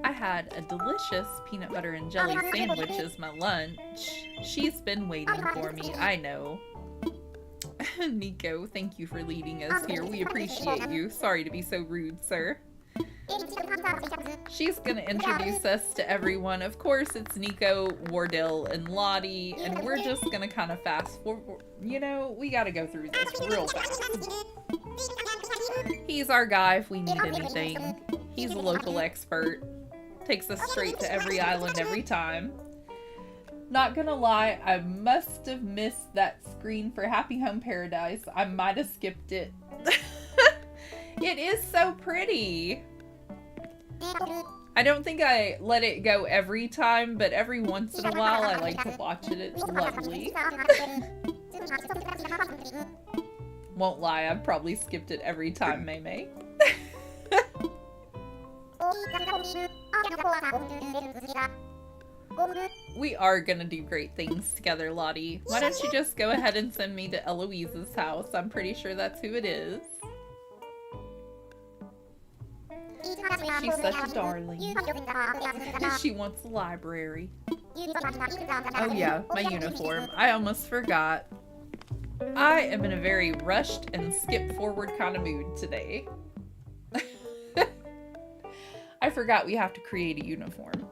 I had a delicious peanut butter and jelly sandwich as my lunch. She's been waiting for me, I know. Nico, thank you for leading us here. We appreciate you. Sorry to be so rude, sir. She's gonna introduce us to everyone. Of course, it's Nico, Wardell, and Lottie, and we're just gonna kind of fast forward. You know, we gotta go through this real fast. He's our guy if we need anything. He's a local expert. Takes us straight to every island every time. Not gonna lie, I must have missed that screen for Happy Home Paradise. I might have skipped it. It is so pretty. I don't think I let it go every time, but every once in a while I like to watch it. It's lovely. Won't lie, I've probably skipped it every time, Maymay. We are gonna do great things together, Lottie. Why don't you just go ahead and send me to Eloise's house? I'm pretty sure that's who it is. She's such a darling. She wants a library. Oh yeah, my uniform. I almost forgot. I am in a very rushed and skip forward kind of mood today. I forgot we have to create a uniform.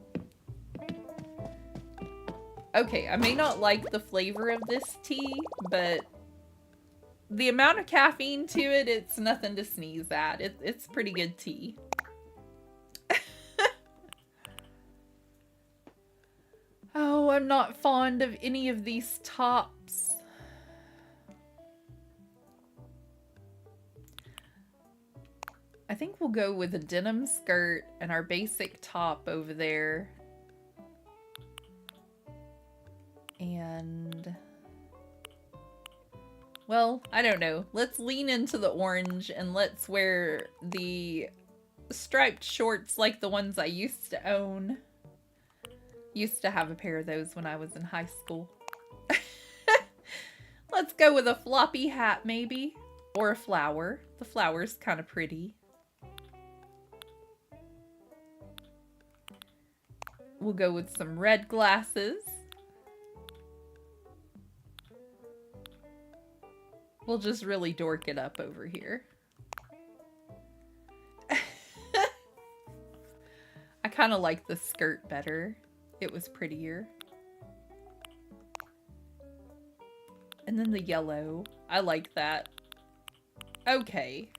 Okay, I may not like the flavor of this tea, but the amount of caffeine to it, it's nothing to sneeze at. It's pretty good tea. Oh, I'm not fond of any of these tops. I think we'll go with a denim skirt and our basic top over there. And, well, I don't know. Let's lean into the orange and let's wear the striped shorts like the ones I used to own. Used to have a pair of those when I was in high school. Let's go with a floppy hat, maybe. Or a flower. The flower's kind of pretty. We'll go with some red glasses. We'll just really dork it up over here. I kind of like the skirt better. It was prettier. And then the yellow. I like that. Okay.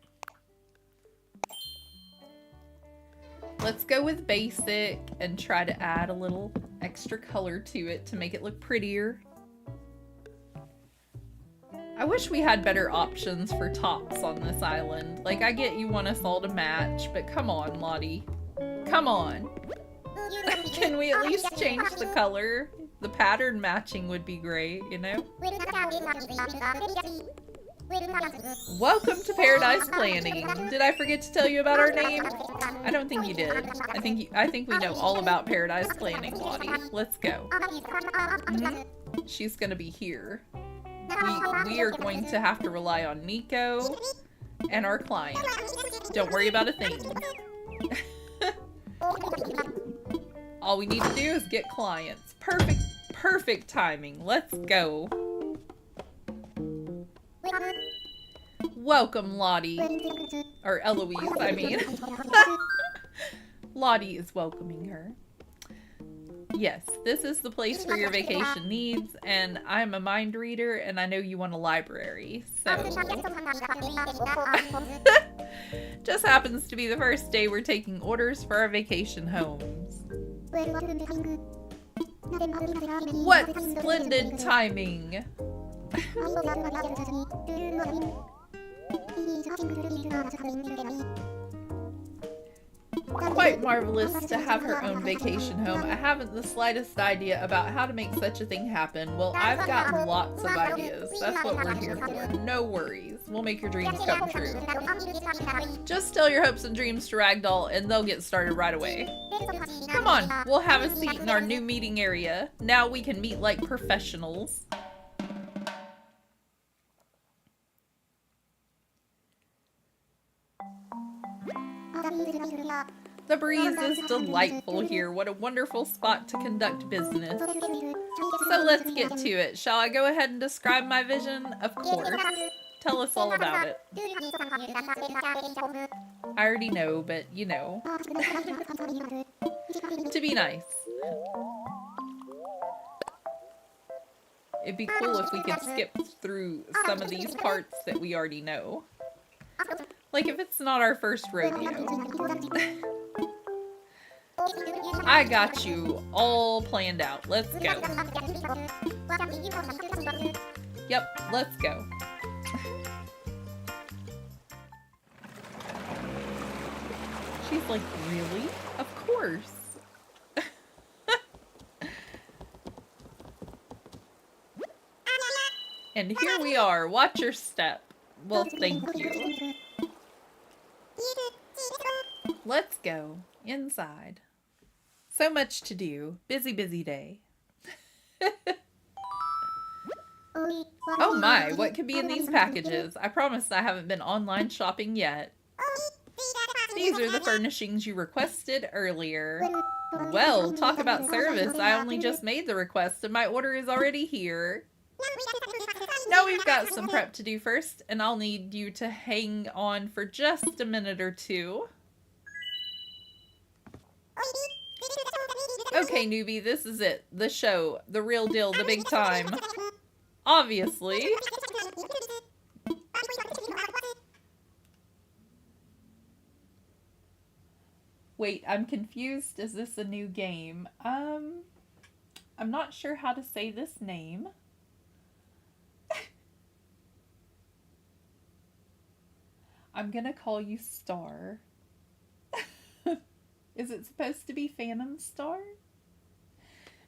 Let's go with basic and try to add a little extra color to it to make it look prettier. I wish we had better options for tops on this island. Like, I get you want us all to match, but come on, Lottie. Come on. Can we at least change the color? The pattern matching would be great, you know? Welcome to Paradise Planning. Did I forget to tell you about our name? I don't think you did. I think we know all about Paradise Planning, Lottie. Let's go. She's gonna be here. We are going to have to rely on Nico and our clients. Don't worry about a thing. All we need to do is get clients. Perfect timing. Let's go. Welcome, Lottie. Or Eloise, I mean. Lottie is welcoming her. Yes, this is the place for your vacation needs, and I'm a mind reader, and I know you want a library, so... Just happens to be the first day we're taking orders for our vacation homes. What splendid timing! Quite marvelous to have her own vacation home. I haven't the slightest idea about how to make such a thing happen. Well, I've got lots of ideas. That's what we're here for. No worries. We'll make your dreams come true. Just tell your hopes and dreams to Ragdoll and they'll get started right away. Come on, we'll have a seat in our new meeting area. Now we can meet like professionals. The breeze is delightful here. What a wonderful spot to conduct business. So let's get to it. Shall I go ahead and describe my vision? Of course. Tell us all about it. I already know, but you know. To be nice. It'd be cool if we could skip through some of these parts that we already know. Like if it's not our first rodeo. I got you all planned out. Let's go. Yep, let's go. She's like, really? Of course. And here we are. Watch your step. Well, thank you. Let's go inside. So much to do. Busy, busy day. Oh my, what could be in these packages? I promise I haven't been online shopping yet. These are the furnishings you requested earlier. Well, talk about service. I only just made the request and my order is already here. Now we've got some prep to do first, and I'll need you to hang on for just a minute or two. Okay, newbie, this is it. The show. The real deal. The big time. Obviously. Wait, I'm confused. Is this a new game? I'm not sure how to say this name. I'm gonna call you Star. Is it supposed to be Phantom Star?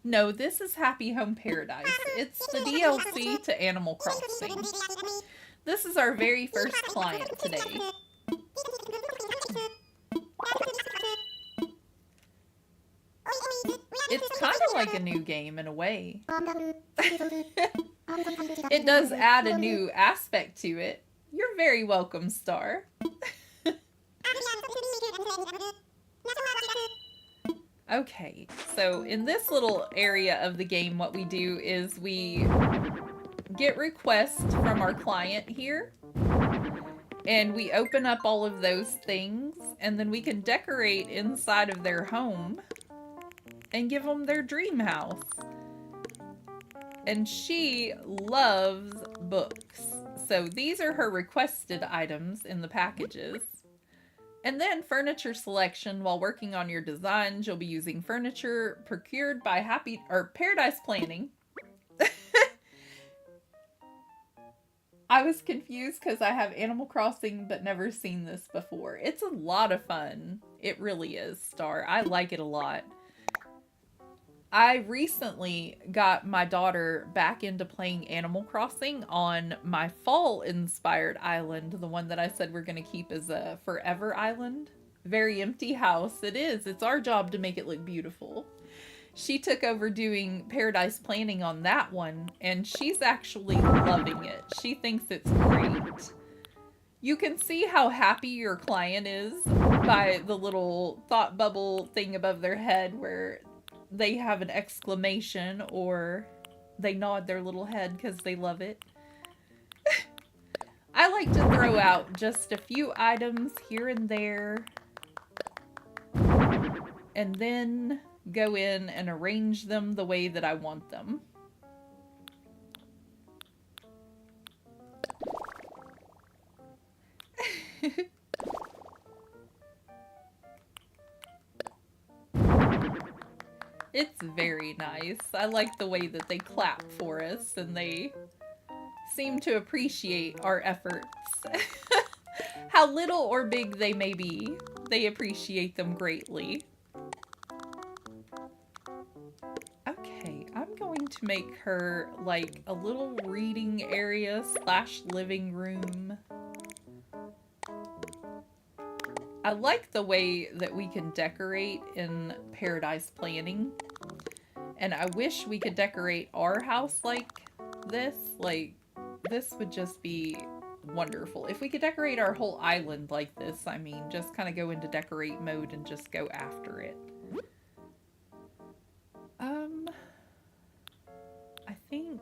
No, this is Happy Home Paradise. It's the DLC to Animal Crossing. This is our very first client today. It's kind of like a new game in a way. It does add a new aspect to it. You're very welcome, Star. Okay, so in this little area of the game, what we do is we get requests from our client here, and we open up all of those things, and then we can decorate inside of their home and give them their dream house. And she loves books. So these are her requested items in the packages. And then furniture selection. While working on your designs, you'll be using furniture procured by Paradise Planning. I was confused because I have Animal Crossing but never seen this before. It's a lot of fun. It really is, Star. I like it a lot. I recently got my daughter back into playing Animal Crossing on my fall-inspired island, the one that I said we're going to keep as a forever island. Very empty house. It is. It's our job to make it look beautiful. She took over doing Paradise Planning on that one, and she's actually loving it. She thinks it's great. You can see how happy your client is by the little thought bubble thing above their head where they have an exclamation or they nod their little head because they love it. I like to throw out just a few items here and there and then go in and arrange them the way that I want them. It's very nice. I like the way that they clap for us and they seem to appreciate our efforts. How little or big they may be, they appreciate them greatly. Okay, I'm going to make her like a little reading area / living room. I like the way that we can decorate in Paradise Planning. And I wish we could decorate our house like this. Like, this would just be wonderful. If we could decorate our whole island like this, I mean, just kind of go into decorate mode and just go after it. I think...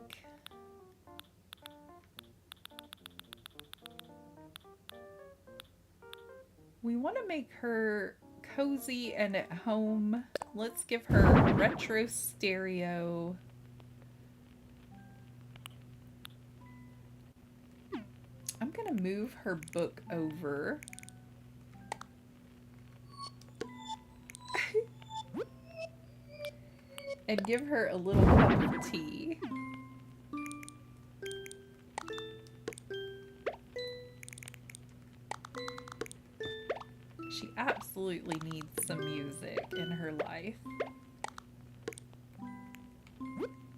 we want to make her cozy and at home. Let's give her a retro stereo. I'm gonna move her book over. And give her a little cup of tea. She absolutely needs some music in her life.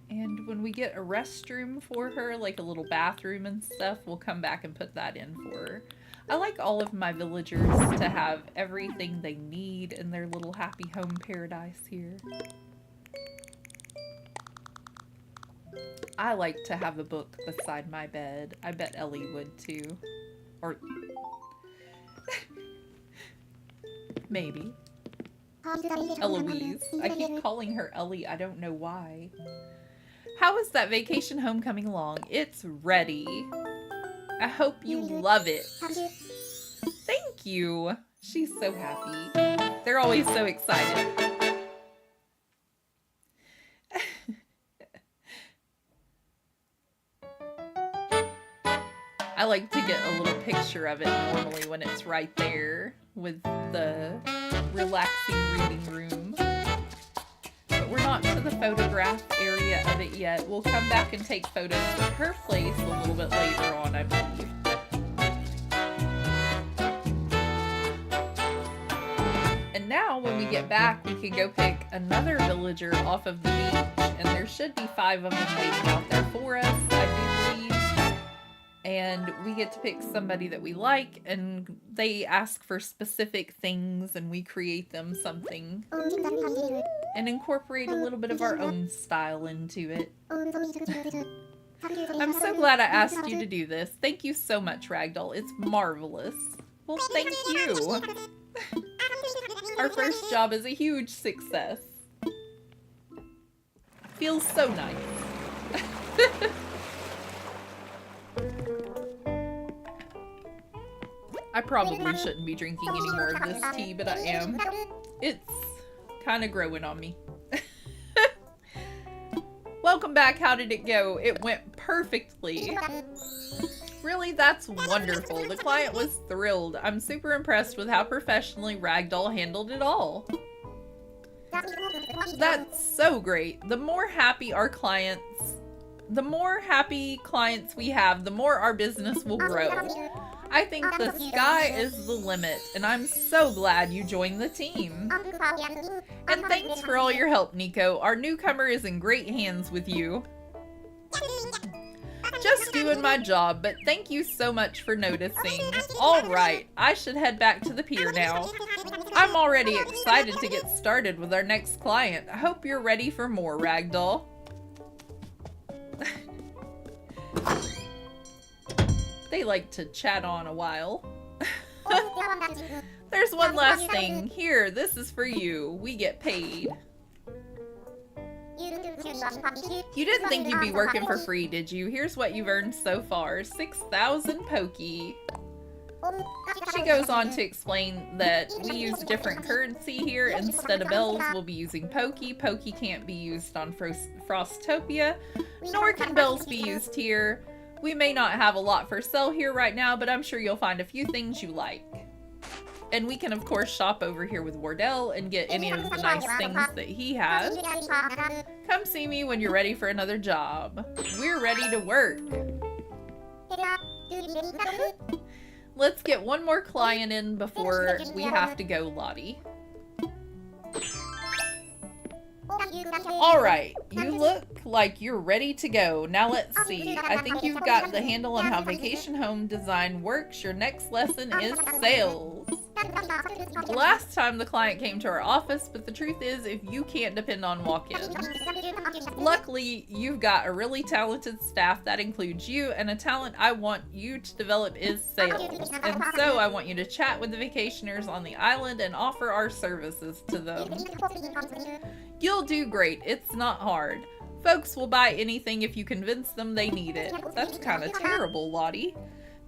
And when we get a restroom for her, like a little bathroom and stuff, we'll come back and put that in for her. I like all of my villagers to have everything they need in their little happy home paradise here. I like to have a book beside my bed. I bet Ellie would too. Or... maybe. Eloise. I keep calling her Ellie. I don't know why. How is that vacation home coming along? It's ready. I hope you love it. Thank you. She's so happy. They're always so excited. I like to get a little picture of it normally when it's right there with the relaxing reading room. But we're not to the photograph area of it yet. We'll come back and take photos of her place a little bit later on, I believe. And now when we get back, we can go pick another villager off of the beach, and there should be 5 of them waiting out there for us, I do believe. And we get to pick somebody that we like, and they ask for specific things, and we create them something and incorporate a little bit of our own style into it. I'm so glad I asked you to do this. Thank you so much, Ragdoll. It's marvelous. Well, thank you. Our first job is a huge success. Feels so nice. I probably shouldn't be drinking any more of this tea, but I am. It's kind of growing on me. Welcome back. How did it go? It went perfectly. Really? That's wonderful. The client was thrilled. I'm super impressed with how professionally Ragdoll handled it all. That's so great. The more happy clients we have, the more our business will grow. I think the sky is the limit, and I'm so glad you joined the team. And thanks for all your help, Nico. Our newcomer is in great hands with you. Just doing my job, but thank you so much for noticing. Alright, I should head back to the pier now. I'm already excited to get started with our next client. I hope you're ready for more, Ragdoll. They like to chat on a while. There's one last thing. Here, this is for you. We get paid. You didn't think you'd be working for free, did you? Here's what you've earned so far. 6,000 Pokey. She goes on to explain that we use different currency here. Instead of bells, we'll be using Pokey. Pokey can't be used on Frostopia, nor can bells be used here. We may not have a lot for sale here right now, but I'm sure you'll find a few things you like. And we can, of course, shop over here with Wardell and get any of the nice things that he has. Come see me when you're ready for another job. We're ready to work. Let's get one more client in before we have to go, Lottie. Alright, you look like you're ready to go. Now let's see. I think you've got the handle on how vacation home design works. Your next lesson is sales. Last time the client came to our office, but the truth is, if you can't depend on walk-ins. Luckily, you've got a really talented staff that includes you, and a talent I want you to develop is sales. And so I want you to chat with the vacationers on the island and offer our services to them. You'll do great. It's not hard. Folks will buy anything if you convince them they need it. That's kind of terrible, Lottie.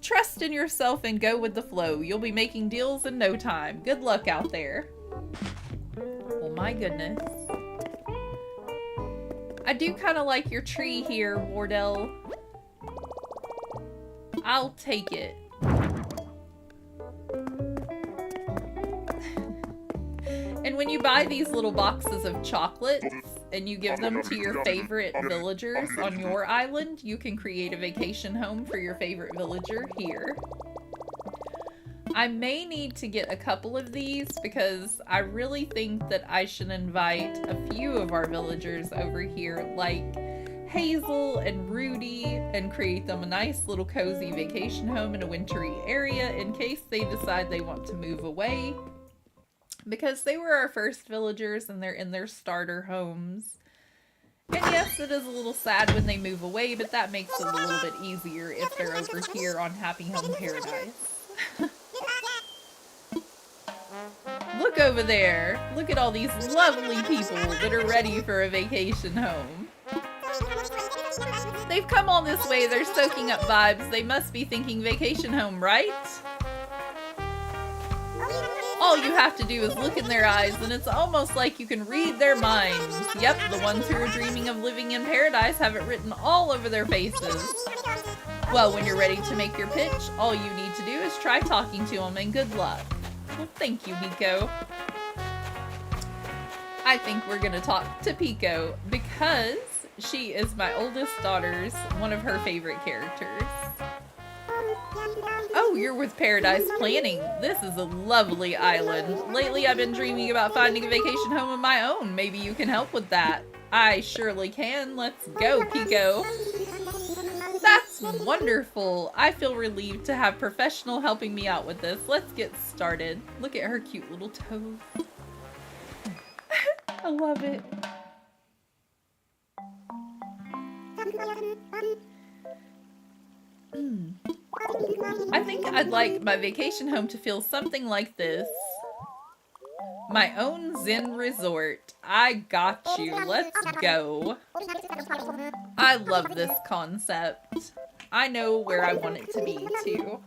Trust in yourself and go with the flow. You'll be making deals in no time. Good luck out there. Oh my goodness. I do kind of like your tree here, Wardell. I'll take it. And when you buy these little boxes of chocolates and you give them to your favorite villagers on your island, you can create a vacation home for your favorite villager here. I may need to get a couple of these because I really think that I should invite a few of our villagers over here, like Hazel and Rudy, and create them a nice little cozy vacation home in a wintry area in case they decide they want to move away. Because they were our first villagers and they're in their starter homes. And yes, it is a little sad when they move away, but that makes it a little bit easier if they're over here on Happy Home Paradise. Look over there. Look at all these lovely people that are ready for a vacation home. They've come all this way, they're soaking up vibes. They must be thinking vacation home, right? All you have to do is look in their eyes, and it's almost like you can read their minds. Yep, the ones who are dreaming of living in paradise have it written all over their faces. Well, when you're ready to make your pitch, all you need to do is try talking to them, and good luck. Well, thank you, Pico. I think we're gonna talk to Pico because she is my oldest daughter's one of her favorite characters. Oh, you're with Paradise Planning. This is a lovely island. Lately, I've been dreaming about finding a vacation home of my own. Maybe you can help with that. I surely can. Let's go, Pico. That's wonderful. I feel relieved to have professional helping me out with this. Let's get started. Look at her cute little toes. I love it. I think I'd like my vacation home to feel something like this. My own Zen resort. I got you. Let's go. I love this concept. I know where I want it to be, too.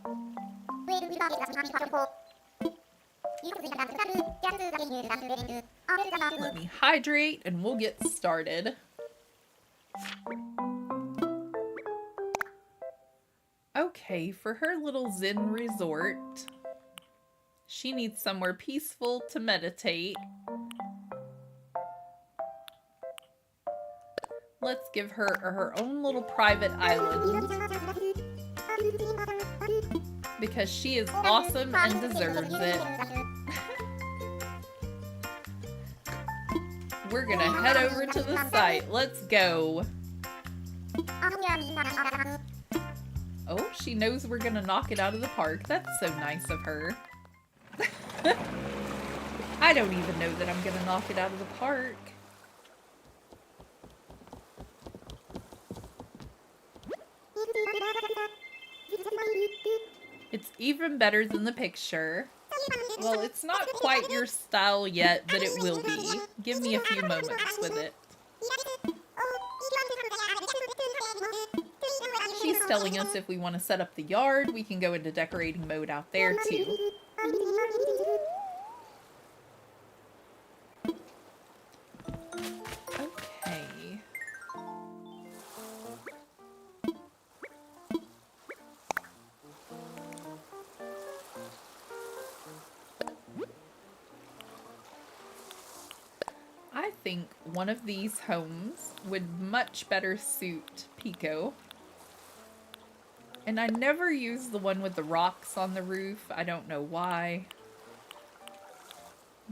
Let me hydrate and we'll get started. Okay, for her little Zen resort, she needs somewhere peaceful to meditate. Let's give her her own little private island because she is awesome and deserves it. We're gonna head over to the site. Let's go. Oh, she knows we're gonna knock it out of the park. That's so nice of her. I don't even know that I'm gonna knock it out of the park. It's even better than the picture. Well, it's not quite your style yet, but it will be. Give me a few moments with it. She's telling us if we want to set up the yard, we can go into decorating mode out there too. Okay. I think one of these homes would much better suit Pico. And I never use the one with the rocks on the roof. I don't know why.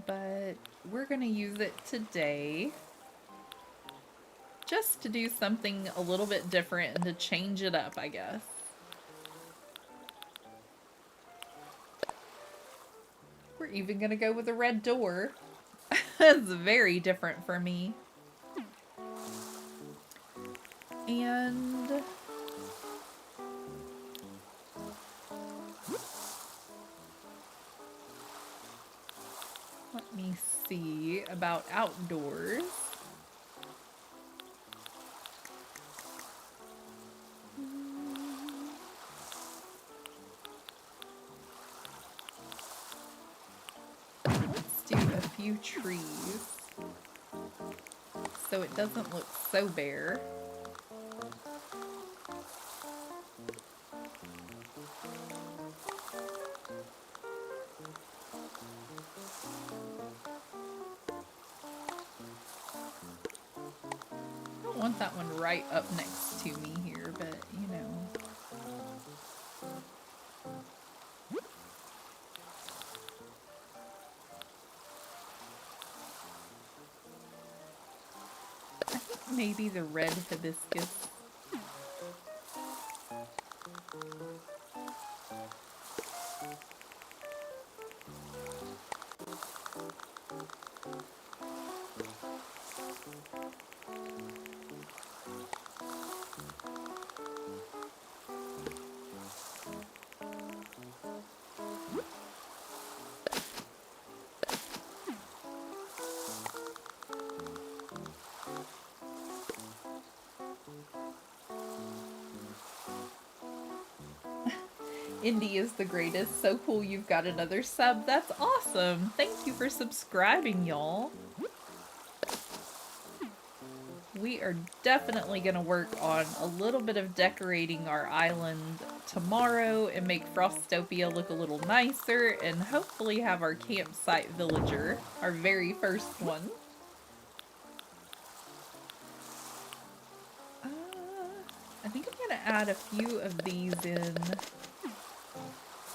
But we're gonna use it today. Just to do something a little bit different and to change it up, I guess. We're even gonna go with a red door. That's very different for me. And let me see about outdoors. Let's do a few trees so it doesn't look so bare. I don't want that one right up next to me here, but you know. I think maybe the red hibiscus. Indy is the greatest. So cool you've got another sub. That's awesome. Thank you for subscribing, y'all. We are definitely going to work on a little bit of decorating our island tomorrow and make Frostopia look a little nicer and hopefully have our campsite villager, our very first one. I think I'm going to add a few of these in.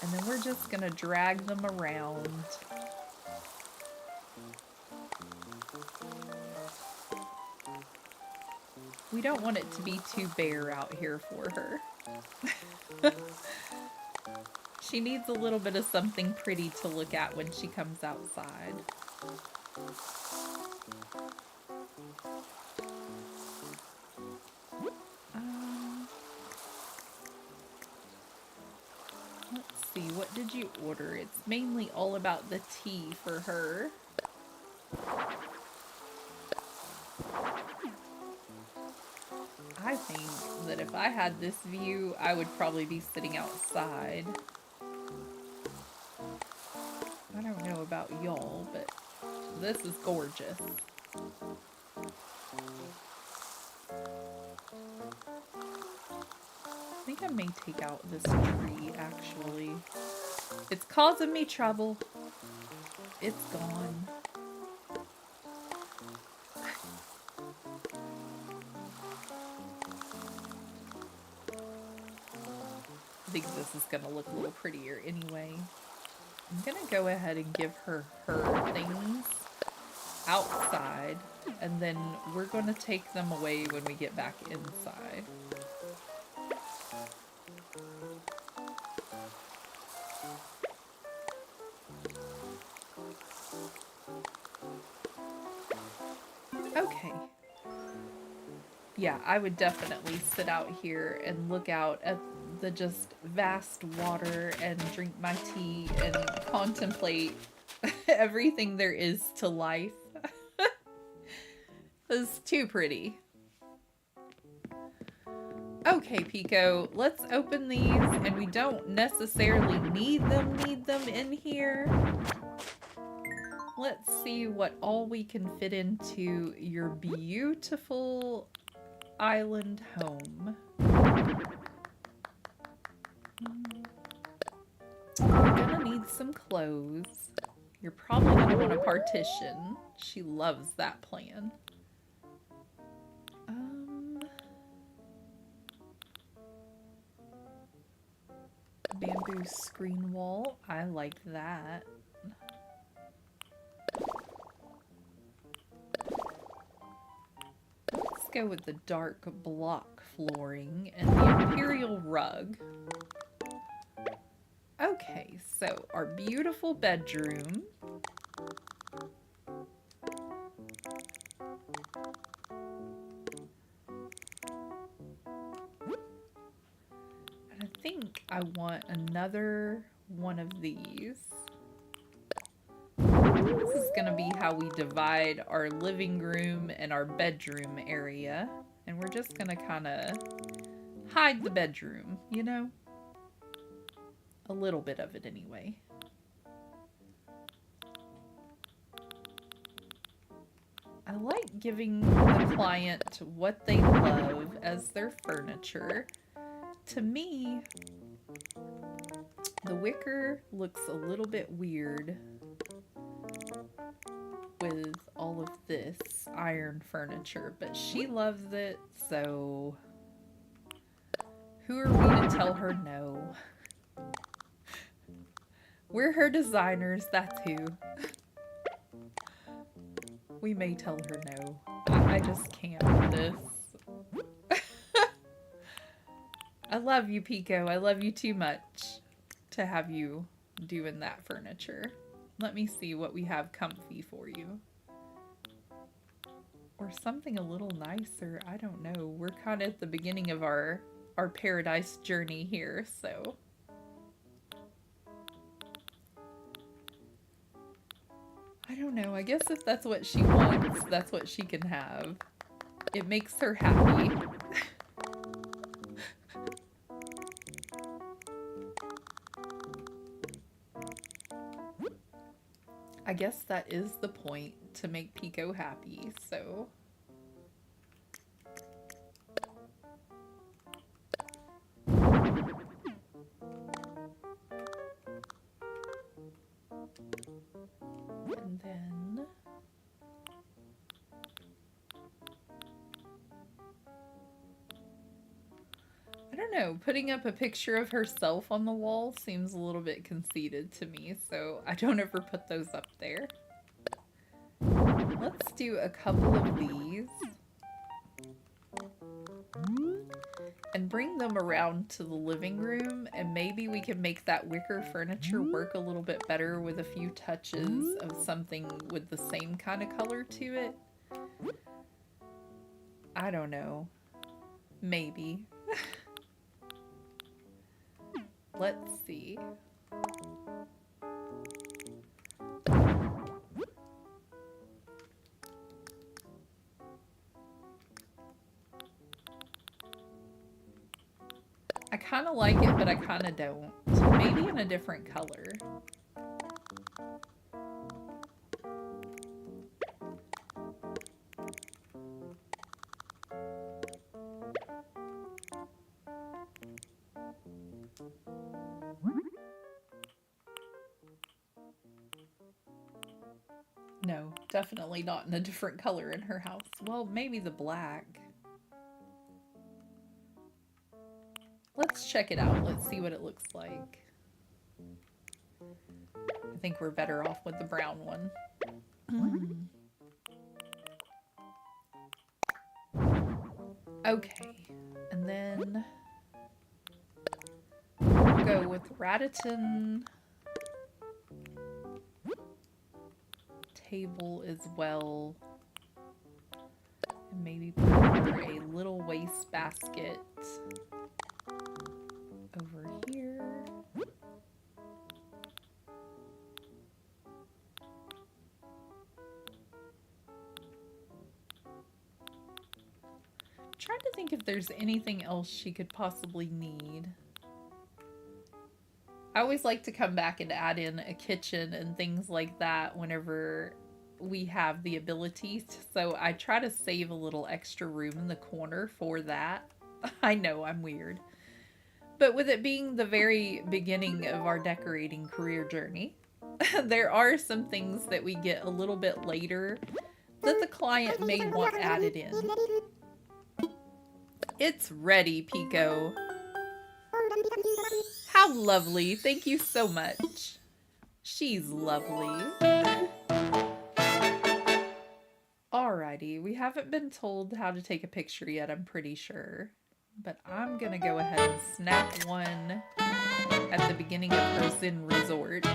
And then we're just gonna drag them around. We don't want it to be too bare out here for her. She needs a little bit of something pretty to look at when she comes outside. Let's see, what did you order? It's mainly all about the tea for her. I think that if I had this view, I would probably be sitting outside. I don't know about y'all, but this is gorgeous. I think I may take out this tree, actually. It's causing me trouble. It's gone. I think this is going to look a little prettier anyway. I'm going to go ahead and give her things outside, and then we're going to take them away when we get back inside. Okay. Yeah, I would definitely sit out here and look out at the just vast water and drink my tea and contemplate everything there is to life. It's too pretty. Okay, Pico, let's open these, and we don't necessarily need them in here. Let's see what all we can fit into your beautiful island home. You're gonna need some clothes. You're probably gonna want a partition. She loves that plan. Bamboo screen wall. I like that. Let's go with the dark block flooring and the imperial rug. Okay, so our beautiful bedroom. And I think I want another one of these. This is gonna be how we divide our living room and our bedroom area. And we're just gonna kind of hide the bedroom, you know? A little bit of it anyway. I like giving the client what they love as their furniture. To me, the wicker looks a little bit weird with all of this iron furniture, but she loves it, so who are we to tell her no? We're her designers, that's who. We may tell her no. I just can't with this. I love you, Pico. I love you too much to have you doing that furniture. Let me see what we have comfy for you. Or something a little nicer. I don't know. We're kind of at the beginning of our paradise journey here, so... I don't know. I guess if that's what she wants, that's what she can have. It makes her happy. I guess that is the point, to make Pico happy, so... And then... I don't know, putting up a picture of herself on the wall seems a little bit conceited to me, so I don't ever put those up there. Let's do a couple of these. And bring them around to the living room, and maybe we can make that wicker furniture work a little bit better with a few touches of something with the same kind of color to it. I don't know. Maybe. Let's see. I kind of like it, but I kind of don't. Maybe in a different color. No, definitely not in a different color in her house. Well, maybe the black. Let's check it out. Let's see what it looks like. I think we're better off with the brown one. Okay, and then we'll go with Raditon table as well. And maybe put a little waste basket over here. Trying to think if there's anything else she could possibly need. I always like to come back and add in a kitchen and things like that whenever we have the ability. So I try to save a little extra room in the corner for that. I know, I'm weird. But with it being the very beginning of our decorating career journey, there are some things that we get a little bit later that the client may want added in. It's ready, Pico. How lovely. Thank you so much. She's lovely. Alrighty, we haven't been told how to take a picture yet, I'm pretty sure. but I'm gonna go ahead and snap one at the beginning of her Zen resort.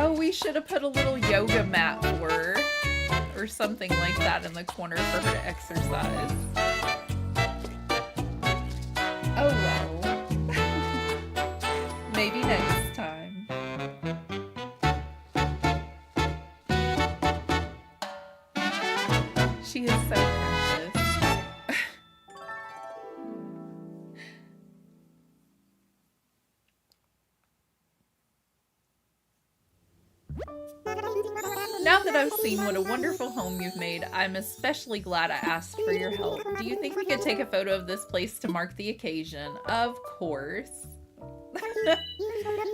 Oh, we should have put a little yoga mat for her, or something like that in the corner for her to exercise. Oh well. Maybe next time. She is so precious. Now that I've seen what a wonderful home you've made, I'm especially glad I asked for your help. Do you think we could take a photo of this place to mark the occasion? Of course.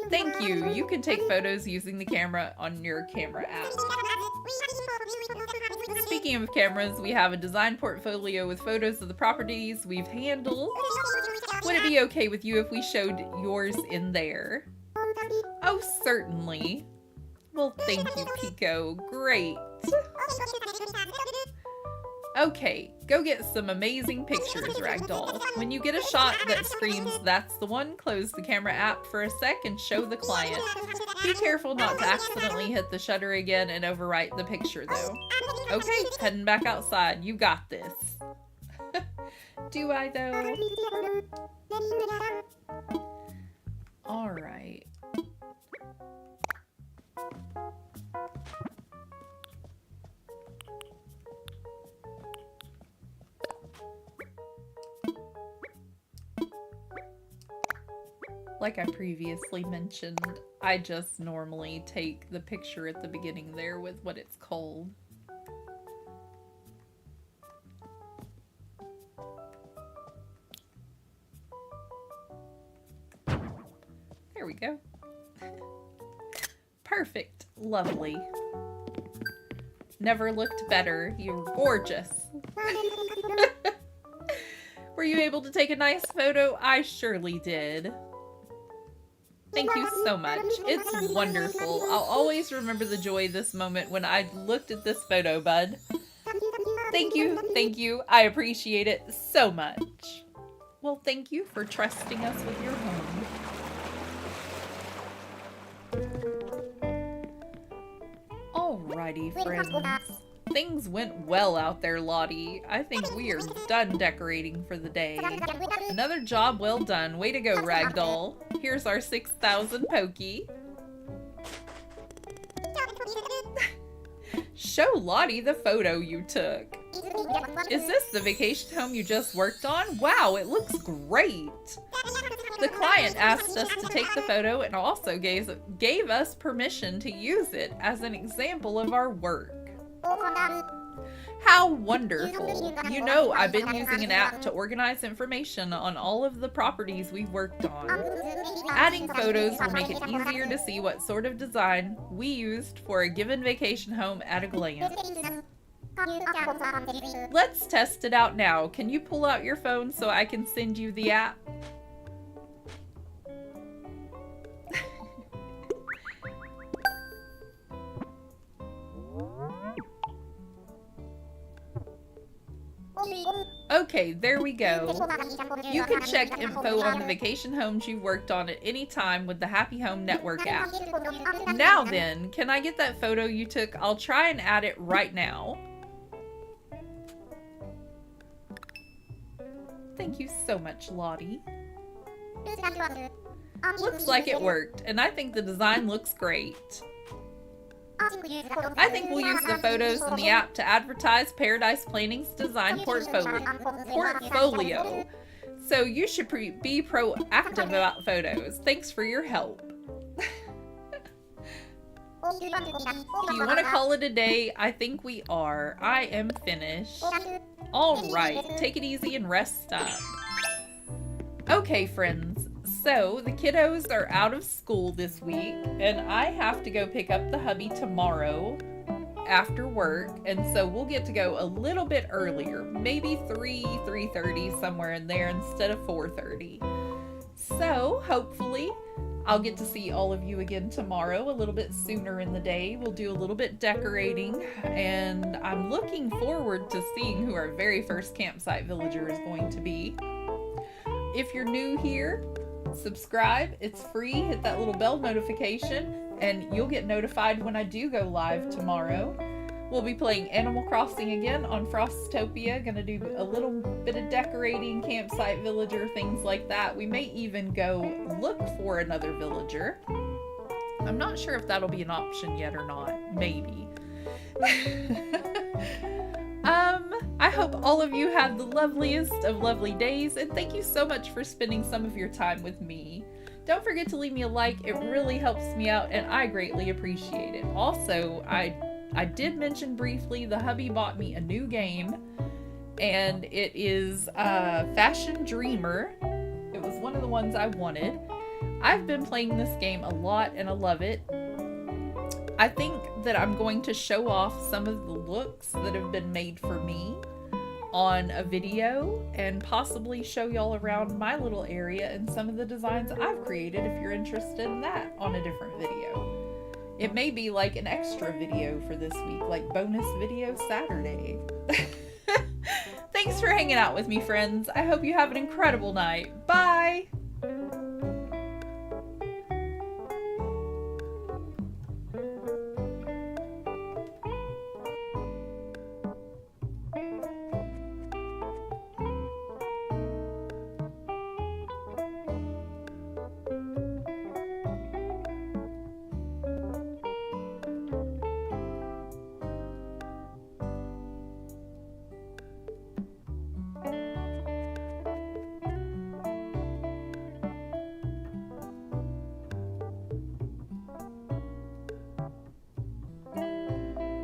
Thank you. You can take photos using the camera on your camera app. Speaking of cameras, we have a design portfolio with photos of the properties we've handled. Would it be okay with you if we showed yours in there? Oh, certainly. Well, thank you, Pico. Great. Okay, go get some amazing pictures, Ragdoll. When you get a shot that screams, "That's the one," close the camera app for a sec and show the client. Be careful not to accidentally hit the shutter again and overwrite the picture, though. Okay, heading back outside. You got this. Do I, though? Alright. Like I previously mentioned, I just normally take the picture at the beginning there with what it's called. There we go. Perfect. Lovely. Never looked better. You're gorgeous. Were you able to take a nice photo? I surely did. Thank you so much. It's wonderful. I'll always remember the joy of this moment when I looked at this photo, bud. Thank you. Thank you. I appreciate it so much. Well, thank you for trusting us with your home. Alrighty, friends. Things went well out there, Lottie. I think we are done decorating for the day. Another job well done. Way to go, Ragdoll. Here's our 6,000 Pokey. Show Lottie the photo you took. Is this the vacation home you just worked on? Wow, it looks great. The client asked us to take the photo and also gave us permission to use it as an example of our work. How wonderful. You know, I've been using an app to organize information on all of the properties we've worked on. Adding photos will make it easier to see what sort of design we used for a given vacation home at a glance. Let's test it out now. Can you pull out your phone so I can send you the app? Okay, there we go. You can check info on the vacation homes you've worked on at any time with the Happy Home Network app. Now then, can I get that photo you took? I'll try and add it right now. Thank you so much, Lottie. Looks like it worked, and I think the design looks great. I think we'll use the photos in the app to advertise Paradise Planning's design portfolio. So you should be proactive about photos. Thanks for your help. Do you want to call it a day? I think we are. I am finished. Alright, take it easy and rest up. Okay, friends. So, the kiddos are out of school this week, and I have to go pick up the hubby tomorrow after work, and so we'll get to go a little bit earlier, maybe 3:30, somewhere in there instead of 4:30. So, hopefully, I'll get to see all of you again tomorrow, a little bit sooner in the day. We'll do a little bit decorating, and I'm looking forward to seeing who our very first campsite villager is going to be. If you're new here, subscribe. It's free. Hit that little bell notification, and you'll get notified when I do go live tomorrow. We'll be playing Animal Crossing again on Frostopia. Gonna do a little bit of decorating, campsite villager, things like that. We may even go look for another villager. I'm not sure if that'll be an option yet or not. Maybe. I hope all of you have the loveliest of lovely days, and thank you so much for spending some of your time with me. Don't forget to leave me a like. It really helps me out, and I greatly appreciate it. Also, I did mention briefly the hubby bought me a new game, and it is Fashion Dreamer. It was one of the ones I wanted. I've been playing this game a lot and I love it. I think that I'm going to show off some of the looks that have been made for me on a video and possibly show y'all around my little area and some of the designs I've created if you're interested in that on a different video. It may be like an extra video for this week, like bonus video Saturday. Thanks for hanging out with me, friends. I hope you have an incredible night. Bye!